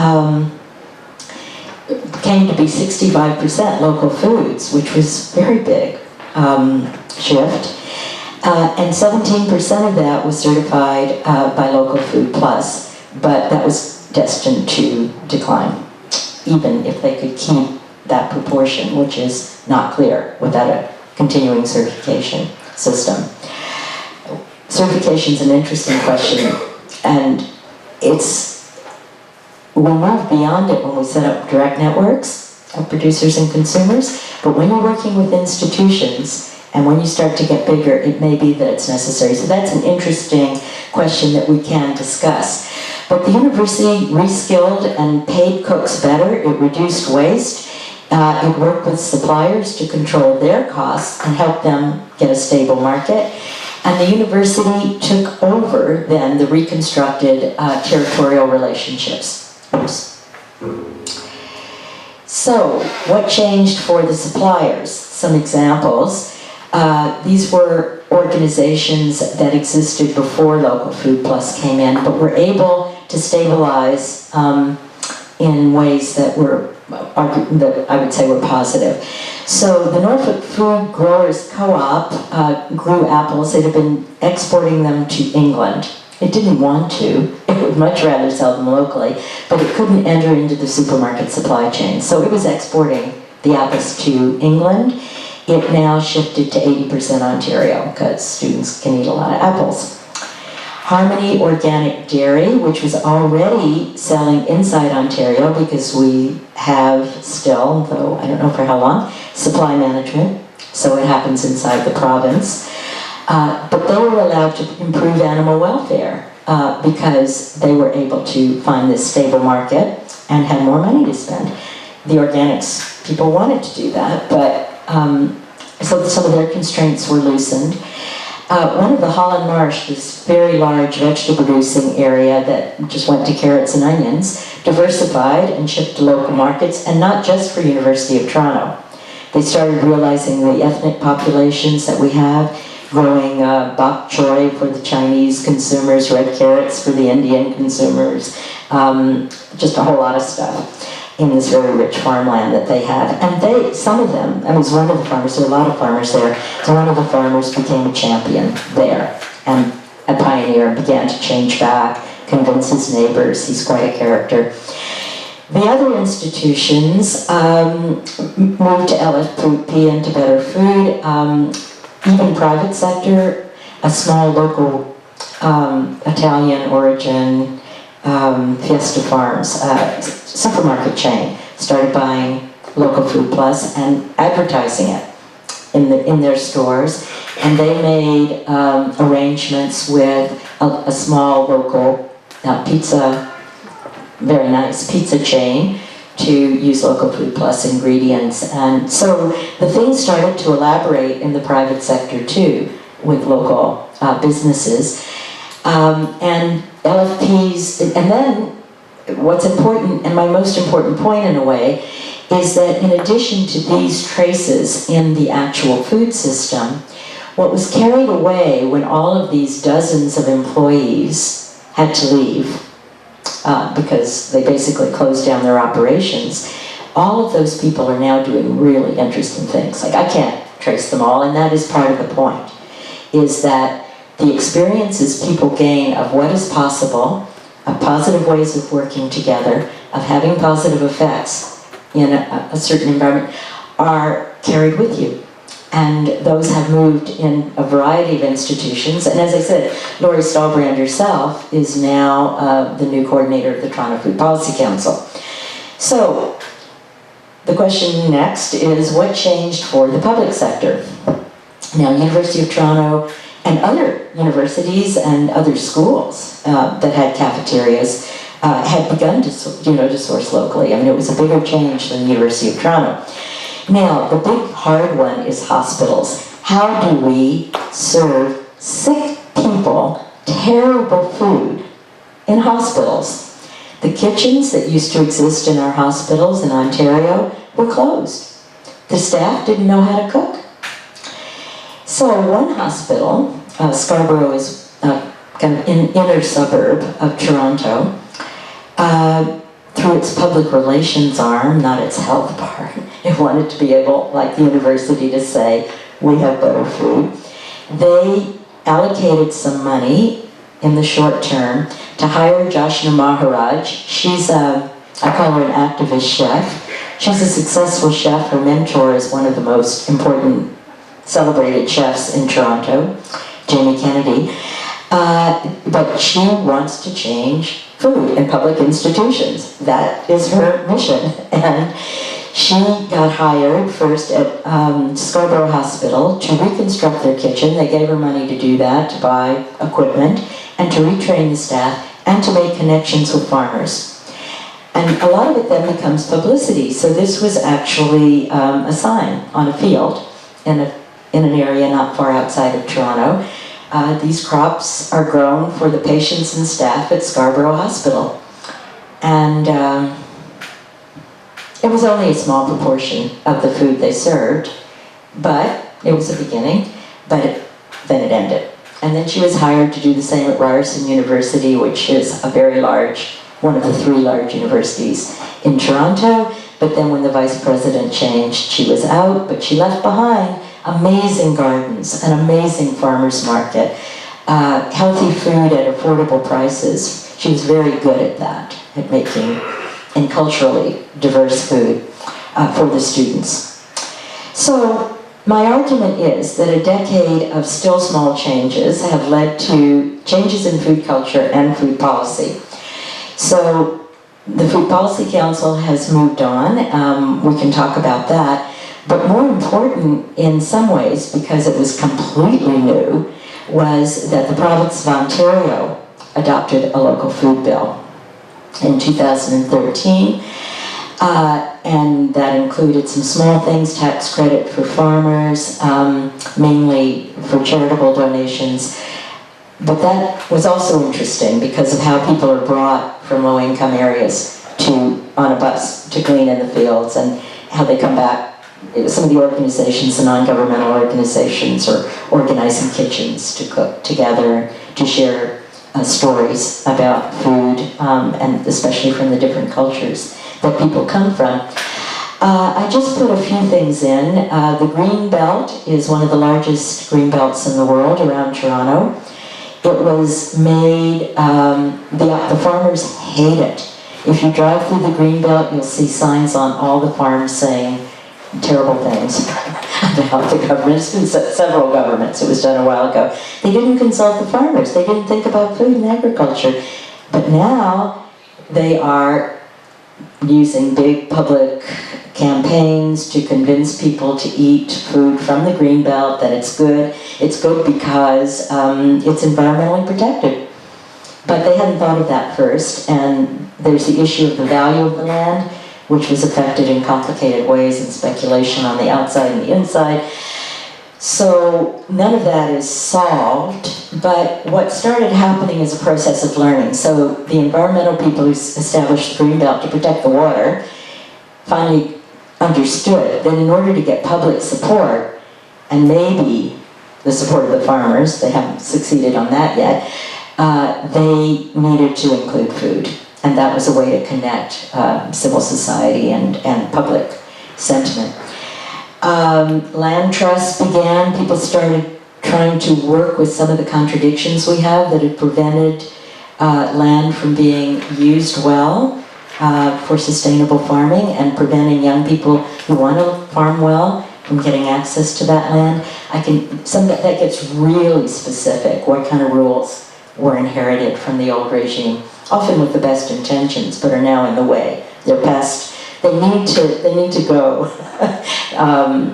came to be 65% local foods, which was very big shift. And 17% of that was certified by Local Food Plus, but that was destined to decline, even if they could keep that proportion, which is not clear without a continuing certification system. Certification is an interesting question, and we move beyond it when we set up direct networks of producers and consumers, but when you're working with institutions, and when you start to get bigger, it may be that it's necessary. So that's an interesting question that we can discuss. But the university reskilled and paid cooks better. It reduced waste. It worked with suppliers to control their costs and help them get a stable market. And the university took over then the reconstructed territorial relationships. Oops. So, what changed for the suppliers? Some examples. These were organizations that existed before Local Food Plus came in, but were able to stabilize in ways that I would say were positive. So the Norfolk Food Growers Co-op grew apples. It had been exporting them to England. It didn't want to. It would much rather sell them locally, but it couldn't enter into the supermarket supply chain. So it was exporting the apples to England. It now shifted to 80% Ontario because students can eat a lot of apples. Harmony Organic Dairy, which was already selling inside Ontario because we have still, though I don't know for how long, supply management, so it happens inside the province. But they were allowed to improve animal welfare because they were able to find this stable market and had more money to spend. The organics people wanted to do that, but so some of their constraints were loosened. One of the Holland Marsh, this very large vegetable producing area that just went to carrots and onions, diversified and shipped to local markets, and not just for University of Toronto. They started realizing the ethnic populations that we have, growing bok choy for the Chinese consumers, red carrots for the Indian consumers, just a whole lot of stuff in this very rich farmland that they had. And some of them, I was one of the farmers, there are a lot of farmers there, so one of the farmers became a champion there, and a pioneer, and began to change back, convince his neighbors. He's quite a character. The other institutions moved to LFP and to better food, even private sector, a small local Italian origin Fiesta Farms, supermarket chain, started buying Local Food Plus and advertising it in their stores, and they made arrangements with a small local pizza, very nice pizza chain to use Local Food Plus ingredients. And so the things started to elaborate in the private sector too, with local businesses. And LFPs, and then what's important, and my most important point in a way, is that in addition to these traces in the actual food system, what was carried away when all of these dozens of employees had to leave, because they basically closed down their operations, all of those people are now doing really interesting things. Like, I can't trace them all, and that is part of the point, is that the experiences people gain of what is possible, of positive ways of working together, of having positive effects in a certain environment, are carried with you. And those have moved in a variety of institutions. And as I said, Laurie Stahlbrand herself is now the new coordinator of the Toronto Food Policy Council. So, the question next is, what changed for the public sector? Now, University of Toronto and other universities and other schools that had cafeterias had begun to source locally. I mean, it was a bigger change than the University of Toronto. Now, the big hard one is hospitals. How do we serve sick people terrible food in hospitals? The kitchens that used to exist in our hospitals in Ontario were closed. The staff didn't know how to cook. So one hospital, Scarborough is kind of an inner suburb of Toronto, 3 through its public relations arm, not its health part, it wanted to be able, like the university, to say, we have better food. They allocated some money in the short term to hire Joshna Maharaj. She's I call her an activist chef. She's a successful chef. Her mentor is one of the most important celebrated chefs in Toronto, Jamie Kennedy. But she wants to change food in public institutions. That is her mission. And she got hired first at Scarborough Hospital to reconstruct their kitchen. They gave her money to do that, to buy equipment, and to retrain the staff, and to make connections with farmers. And a lot of it then becomes publicity. So this was actually a sign on a field in an area not far outside of Toronto. These crops are grown for the patients and staff at Scarborough Hospital. And it was only a small proportion of the food they served, but it was a beginning, then it ended. And then she was hired to do the same at Ryerson University, which is a very large, one of the 3 large universities in Toronto. But then when the vice president changed, she was out, but she left behind amazing gardens, an amazing farmer's market, healthy food at affordable prices. She was very good at that, at making and culturally diverse food for the students. So my argument is that a decade of still small changes have led to changes in food culture and food policy. So the Food Policy Council has moved on. We can talk about that. But more important in some ways, because it was completely new, was that the province of Ontario adopted a local food bill in 2013. And that included some small things, tax credit for farmers, mainly for charitable donations. But that was also interesting because of how people are brought from low-income areas on a bus to glean in the fields, and how they come back. Some of the organizations, the non-governmental organizations, are organizing kitchens to cook together, to share stories about food, and especially from the different cultures that people come from. I just put a few things in. The Green Belt is one of the largest green belts in the world around Toronto. It was made, the farmers hate it. If you drive through the Green Belt, you'll see signs on all the farms saying terrible things about the government. It's been several governments. It was done a while ago. They didn't consult the farmers. They didn't think about food and agriculture. But now they are using big public campaigns to convince people to eat food from the Greenbelt, that it's good. It's good because it's environmentally protected. But they hadn't thought of that first, and there's the issue of the value of the land, which was affected in complicated ways, and speculation on the outside and the inside. So none of that is solved, but what started happening is a process of learning. So the environmental people who established the Greenbelt to protect the water finally understood that in order to get public support, and maybe the support of the farmers, they haven't succeeded on that yet, they needed to include food. And that was a way to connect civil society and public sentiment. Land trusts began. People started trying to work with some of the contradictions we have that had prevented land from being used well for sustainable farming, and preventing young people who want to farm well from getting access to that land. That gets really specific, what kind of rules were inherited from the old regime, often with the best intentions, but are now in the way. They're past. They need to go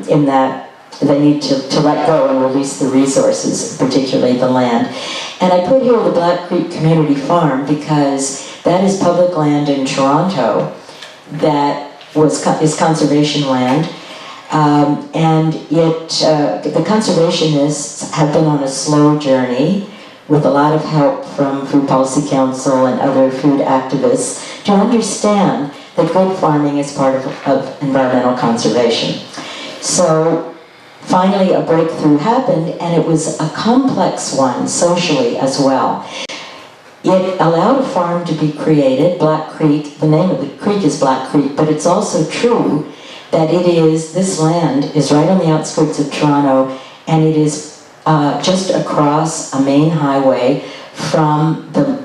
in that. They need to let go and release the resources, particularly the land. And I put here the Black Creek Community Farm because that is public land in Toronto that is conservation land. And the conservationists have been on a slow journey with a lot of help from Food Policy Council and other food activists to understand that good farming is part of environmental conservation. So finally a breakthrough happened, and it was a complex one socially as well. it allowed a farm to be created, Black Creek. The name of the creek is Black Creek, but it's also true that this land is right on the outskirts of Toronto, and it is just across a main highway from the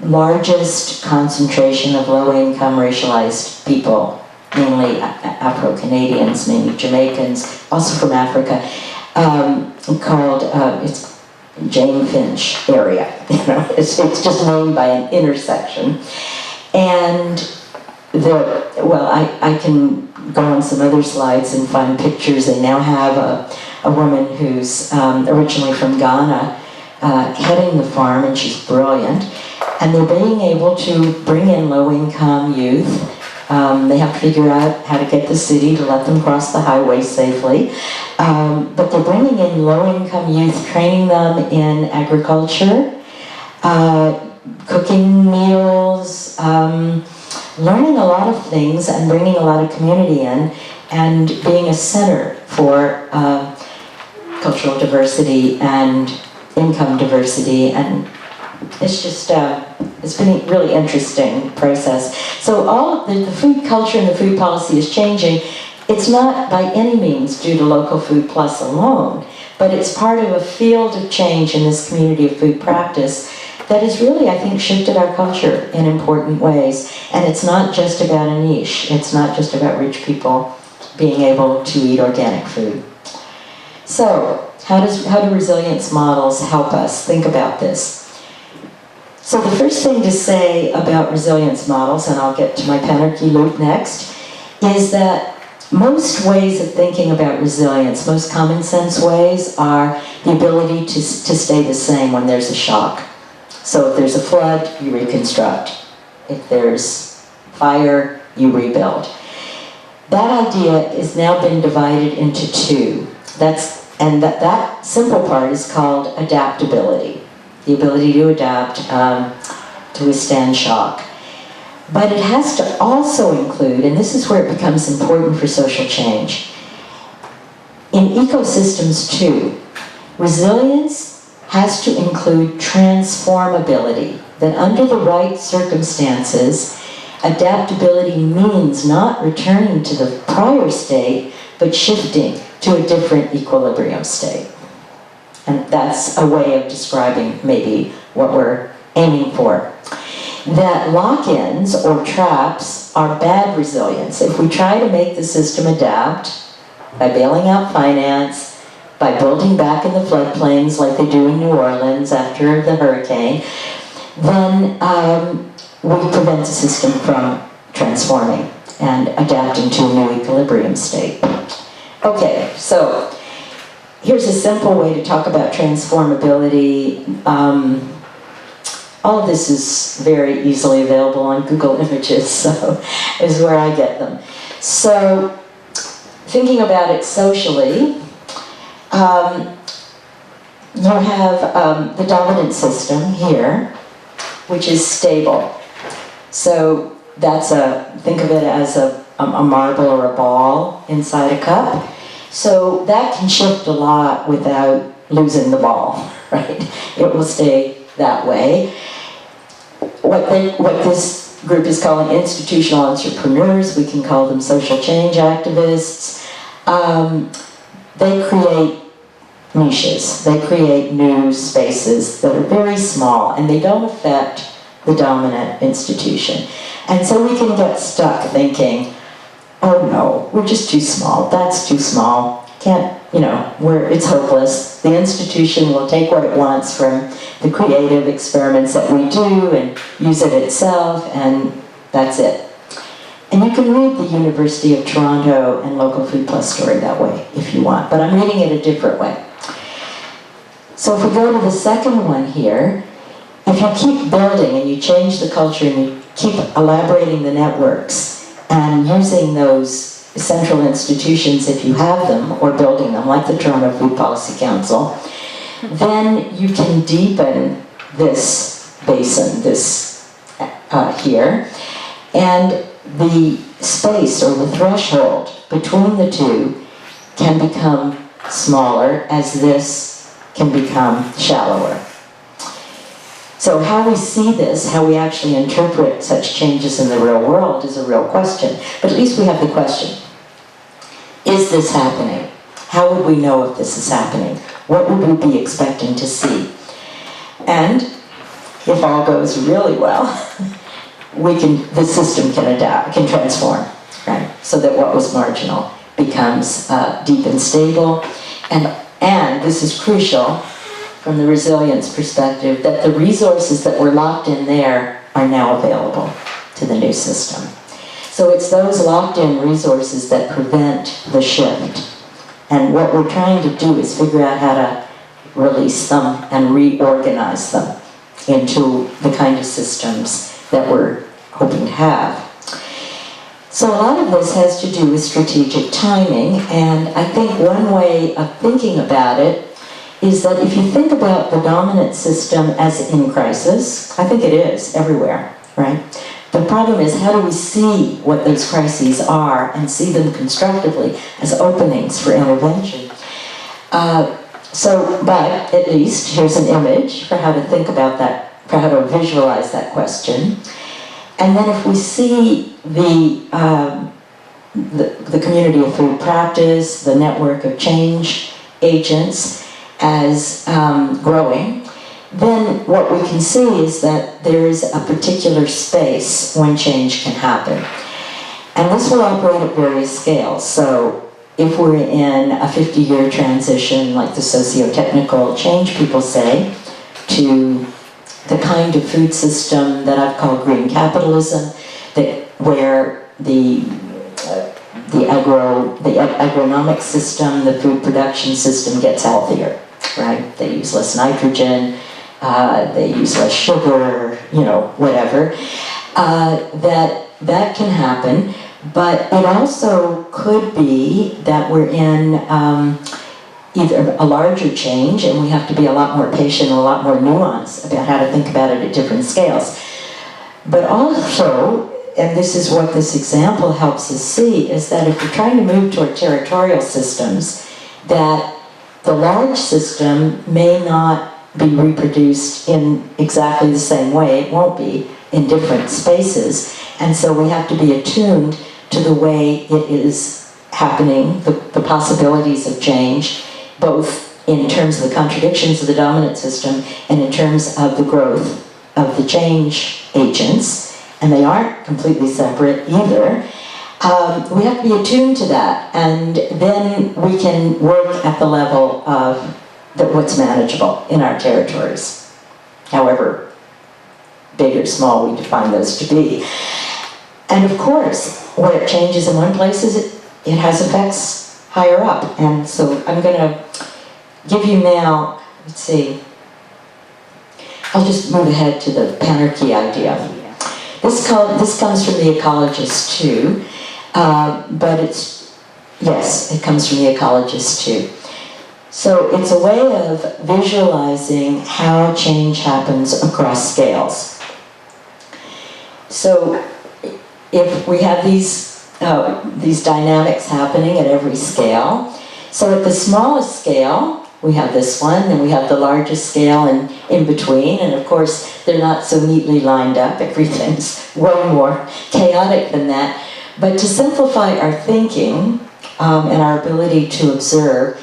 largest concentration of low-income racialized people, mainly Afro-Canadians, mainly Jamaicans, also from Africa, called, it's Jane Finch area. It's just named by an intersection. And I can go on some other slides and find pictures. They now have a woman who's originally from Ghana heading the farm, and she's brilliant. And they're being able to bring in low-income youth. They have to figure out how to get the city to let them cross the highway safely. But they're bringing in low-income youth, training them in agriculture, cooking meals, learning a lot of things and bringing a lot of community in, and being a center for cultural diversity and income diversity. And it's just, it's been a really interesting process. So all of the food culture and the food policy is changing. It's not by any means due to Local Food Plus alone, but it's part of a field of change in this community of food practice that has really, I think, shifted our culture in important ways. And it's not just about a niche. It's not just about rich people being able to eat organic food. So, how do resilience models help us think about this? So the first thing to say about resilience models, and I'll get to my Panarchy loop next, is that most ways of thinking about resilience, most common sense ways, are the ability to stay the same when there's a shock. So if there's a flood, you reconstruct. If there's fire, you rebuild. That idea has now been divided into two. That simple part is called adaptability. The ability to adapt, to withstand shock. But it has to also include, and this is where it becomes important for social change, in ecosystems too, resilience has to include transformability, that under the right circumstances, adaptability means not returning to the prior state, but shifting to a different equilibrium state. And that's a way of describing maybe what we're aiming for. That lock-ins or traps are bad resilience. If we try to make the system adapt by bailing out finance, by building back in the floodplains like they do in New Orleans after the hurricane, then we prevent the system from transforming and adapting to a new equilibrium state. Okay, so here's a simple way to talk about transformability. All of this is very easily available on Google Images, so is where I get them. So, thinking about it socially, you have the dominant system here, which is stable. So think of it as a marble or a ball inside a cup. So that can shift a lot without losing the ball, right? It will stay that way. What this group is calling institutional entrepreneurs, we can call them social change activists. They create niches. They create new spaces that are very small, and they don't affect the dominant institution. And so we can get stuck thinking, oh no, we're just too small, that's too small, it's hopeless. The institution will take what it wants from the creative experiments that we do and use it itself, and that's it. And you can read the University of Toronto and Local Food Plus story that way if you want, but I'm reading it a different way. So if we go to the second one here, if you keep building and you change the culture and you keep elaborating the networks and using those central institutions if you have them, or building them, like the Toronto Food Policy Council, then you can deepen this basin, here, and the space or the threshold between the two can become smaller as this can become shallower. So how we see this, how we actually interpret such changes in the real world is a real question. But at least we have the question. Is this happening? How would we know if this is happening? What would we be expecting to see? And if all goes really well, the system can adapt, can transform, right? So that what was marginal becomes deep and stable. And this is crucial from the resilience perspective, that the resources that were locked in there are now available to the new system. So it's those locked-in resources that prevent the shift. And what we're trying to do is figure out how to release them and reorganize them into the kind of systems that we're hoping to have. So a lot of this has to do with strategic timing, and I think one way of thinking about it is that if you think about the dominant system as in crisis, I think it is everywhere, right? The problem is, how do we see what those crises are and see them constructively as openings for intervention? But at least here's an image for how to think about that, for how to visualize that question. And then if we see the community of food practice, the network of change agents as growing, then what we can see is that there is a particular space when change can happen. And this will operate at various scales. So if we're in a 50-year transition, like the socio-technical change people say, to the kind of food system that I've called green capitalism, where the agronomic system, the food production system gets healthier, right? They use less nitrogen, they use less sugar, whatever. That can happen, but it also could be that we're in either a larger change, and we have to be a lot more patient and a lot more nuanced about how to think about it at different scales. But also, and this is what this example helps us see, is that if we're trying to move toward territorial systems, that the large system may not be reproduced in exactly the same way. It won't be in different spaces. And so we have to be attuned to the way it is happening, the possibilities of change, both in terms of the contradictions of the dominant system and in terms of the growth of the change agents. And they aren't completely separate either. We have to be attuned to that, and then we can work at the level of what's manageable in our territories, however big or small we define those to be. And of course, where it changes in one place, it has effects higher up. And so I'm going to give you now, let's see, I'll just move ahead to the Panarchy idea. This comes from the ecologist too, but it comes from the ecologist too. So it's a way of visualizing how change happens across scales. So if we have these dynamics happening at every scale, so at the smallest scale, we have this one, and we have the largest scale and in between, and of course they're not so neatly lined up. Everything's way more chaotic than that. But to simplify our thinking and our ability to observe,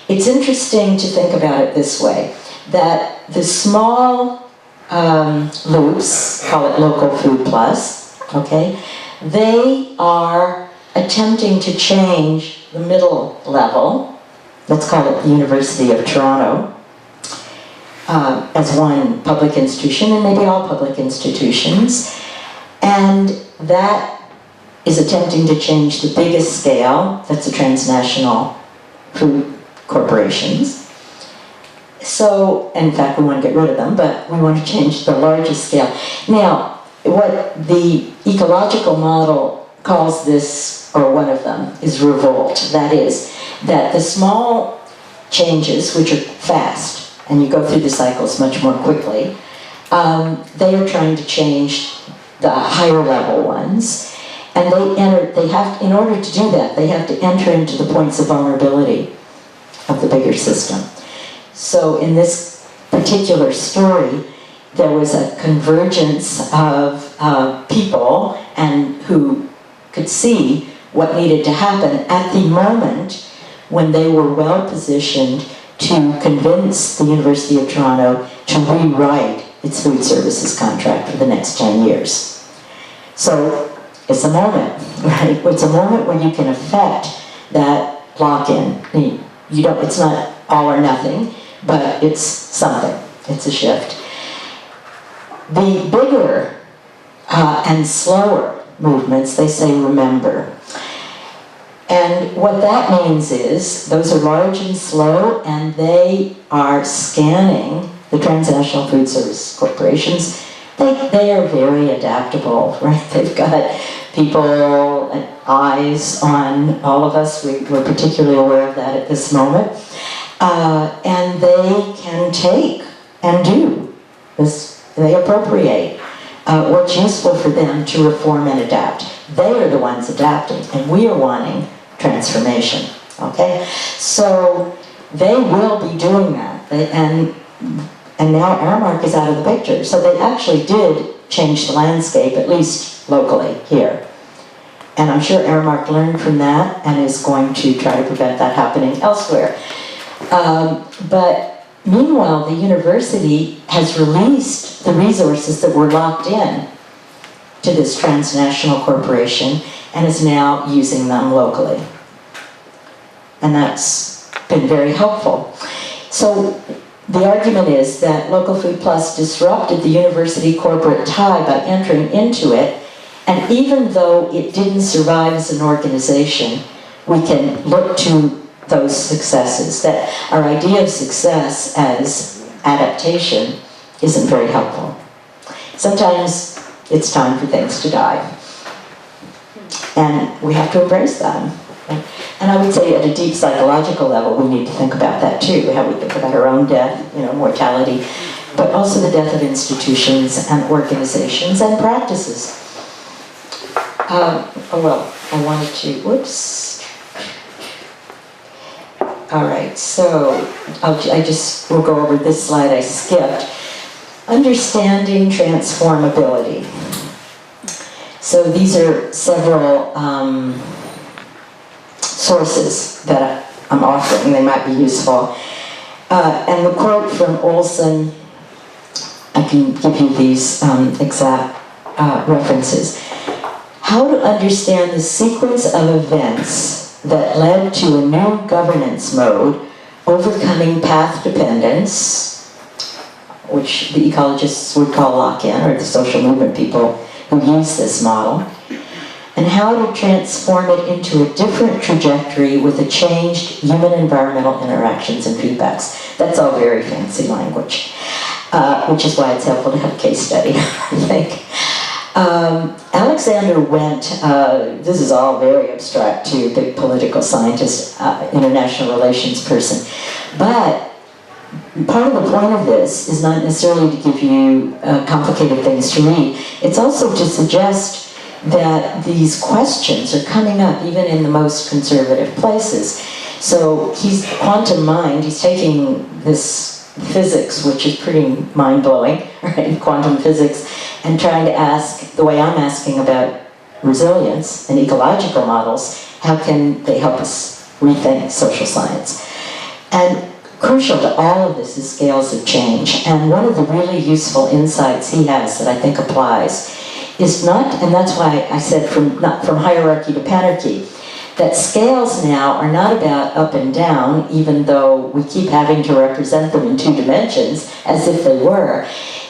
it's interesting to think about it this way, that the small loops, call it local food plus, okay, they are attempting to change the middle level, let's call it the University of Toronto, as one public institution, and maybe all public institutions, and that is attempting to change the biggest scale, that's the transnational food corporations. So, in fact, we want to get rid of them, but we want to change the largest scale. Now, what the ecological model calls this, or one of them, is revolt. That is, that the small changes, which are fast, and you go through the cycles much more quickly, they are trying to change the higher level ones, and in order to do that, they have to enter into the points of vulnerability of the bigger system. So in this particular story, there was a convergence of people and who could see what needed to happen at the moment when they were well positioned to convince the University of Toronto to rewrite its food services contract for the next 10 years. So it's a moment, right? It's a moment when you can affect that lock-in. You don't, it's not all or nothing, but it's something. It's a shift. The bigger and slower movements, they say remember. And what that means is those are large and slow, and they are scanning the transnational food service corporations. They are very adaptable, right? They've got people and eyes on all of us. We're particularly aware of that at this moment. And they can take and do this. They appropriate what's useful for them to reform and adapt. They are the ones adapting, and we are wanting transformation, okay? So they will be doing that, and now Aramark is out of the picture. So they actually did change the landscape, at least locally here. And I'm sure Aramark learned from that and is going to try to prevent that happening elsewhere. But meanwhile, the university has released the resources that were locked in to this transnational corporation and is now using them locally. And that's been very helpful. So the argument is that Local Food Plus disrupted the university corporate tie by entering into it, and even though it didn't survive as an organization, we can look to those successes. That our idea of success as adaptation isn't very helpful. Sometimes it's time for things to die. And we have to embrace that. And I would say at a deep psychological level, we need to think about that too, how we think about our own death, mortality, but also the death of institutions and organizations and practices. I wanted to, whoops. All right, so we'll go over this slide I skipped. Understanding transformability. So these are several sources that I'm offering. They might be useful. And the quote from Olson, I can give you these exact references. How to understand the sequence of events that led to a new governance mode, overcoming path dependence, which the ecologists would call lock-in, or the social movement people who use this model, and how to transform it into a different trajectory with a changed human environmental interactions and feedbacks. That's all very fancy language, which is why it's helpful to have a case study, I think. Alexander Wendt, this is all very abstract too, big political scientist, international relations person, but part of the point of this is not necessarily to give you complicated things to read. It's also to suggest that these questions are coming up even in the most conservative places. So he's quantum mind, he's taking this physics, which is pretty mind-blowing, right, quantum physics, and trying to ask, the way I'm asking about resilience and ecological models, how can they help us rethink social science? And crucial to all of this is scales of change. And one of the really useful insights he has that I think applies is not, and that's why I said from hierarchy to panarchy, that scales now are not about up and down, even though we keep having to represent them in 2 dimensions, as if they were.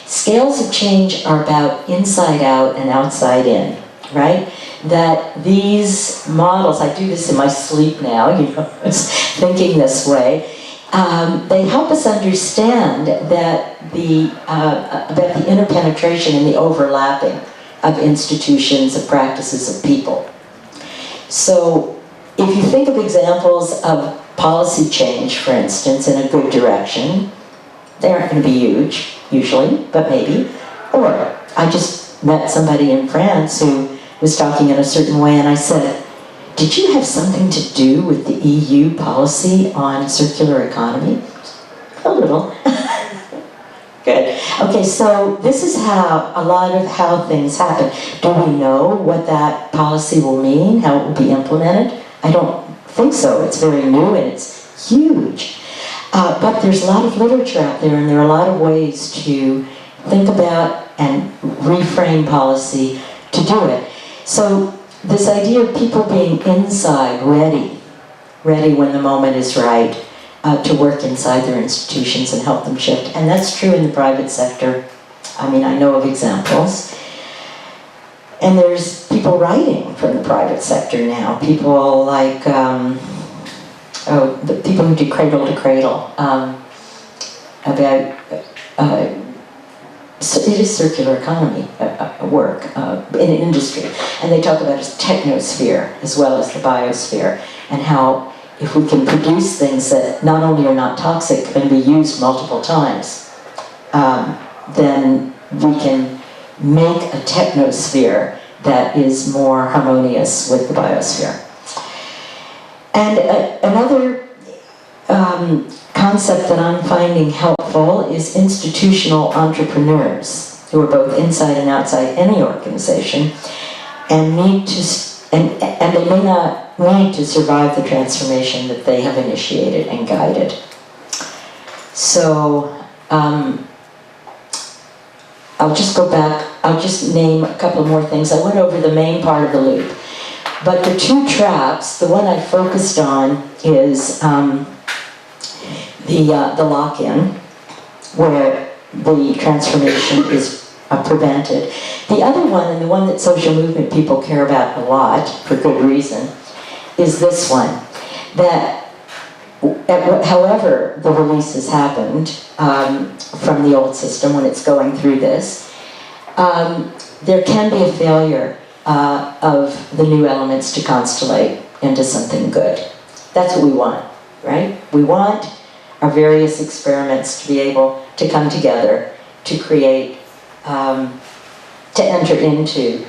Scales of change are about inside out and outside in, right? That these models, I do this in my sleep now, thinking this way, they help us understand that about the interpenetration and the overlapping of institutions, of practices, of people. So if you think of examples of policy change, for instance, in a good direction, they aren't going to be huge, usually, but maybe. Or I just met somebody in France who was talking in a certain way, and I said, did you have something to do with the EU policy on circular economy? A little. Good. Okay, so this is how a lot of how things happen. Do we know what that policy will mean, how it will be implemented? I don't think so. It's very new and it's huge. But there's a lot of literature out there, and there are a lot of ways to think about and reframe policy to do it. So this idea of people being inside, ready when the moment is right, to work inside their institutions and help them shift. And that's true in the private sector. I mean, I know of examples. And there's people writing from the private sector now. People like, the people who do cradle to cradle, about, so it is circular economy work in industry. And they talk about a technosphere as well as the biosphere, and how if we can produce things that not only are not toxic, can be used multiple times, then we can make a technosphere that is more harmonious with the biosphere. And another concept that I'm finding helpful is institutional entrepreneurs, who are both inside and outside any organization, and need to, and they may not need to survive the transformation that they have initiated and guided. So I'll just go back, I'll just name a couple more things. I went over the main part of the loop. But the two traps, the one I focused on is the lock-in, where the transformation is prevented. The other one, and the one that social movement people care about a lot, for good reason, is this one. That however the release has happened from the old system when it's going through this, there can be a failure of the new elements to constellate into something good. That's what we want, right? We want our various experiments to be able to come together to create, to enter into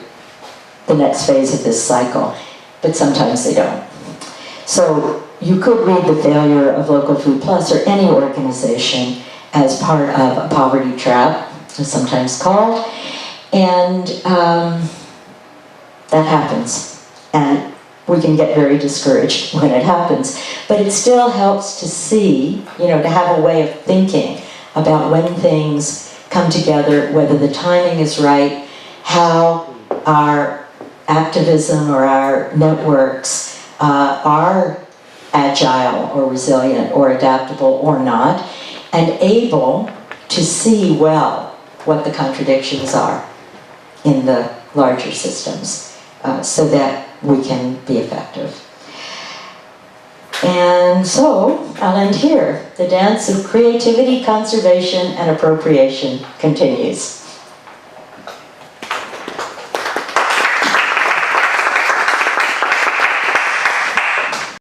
the next phase of this cycle, but sometimes they don't. So you could read the failure of Local Food Plus or any organization as part of a poverty trap, it's sometimes called, and that happens. And we can get very discouraged when it happens. But it still helps to see, to have a way of thinking about when things come together, whether the timing is right, how our activism or our networks are agile or resilient or adaptable or not, and able to see well what the contradictions are in the larger systems, so that we can be effective. And so, I'll end here. The dance of creativity, conservation, and appropriation continues.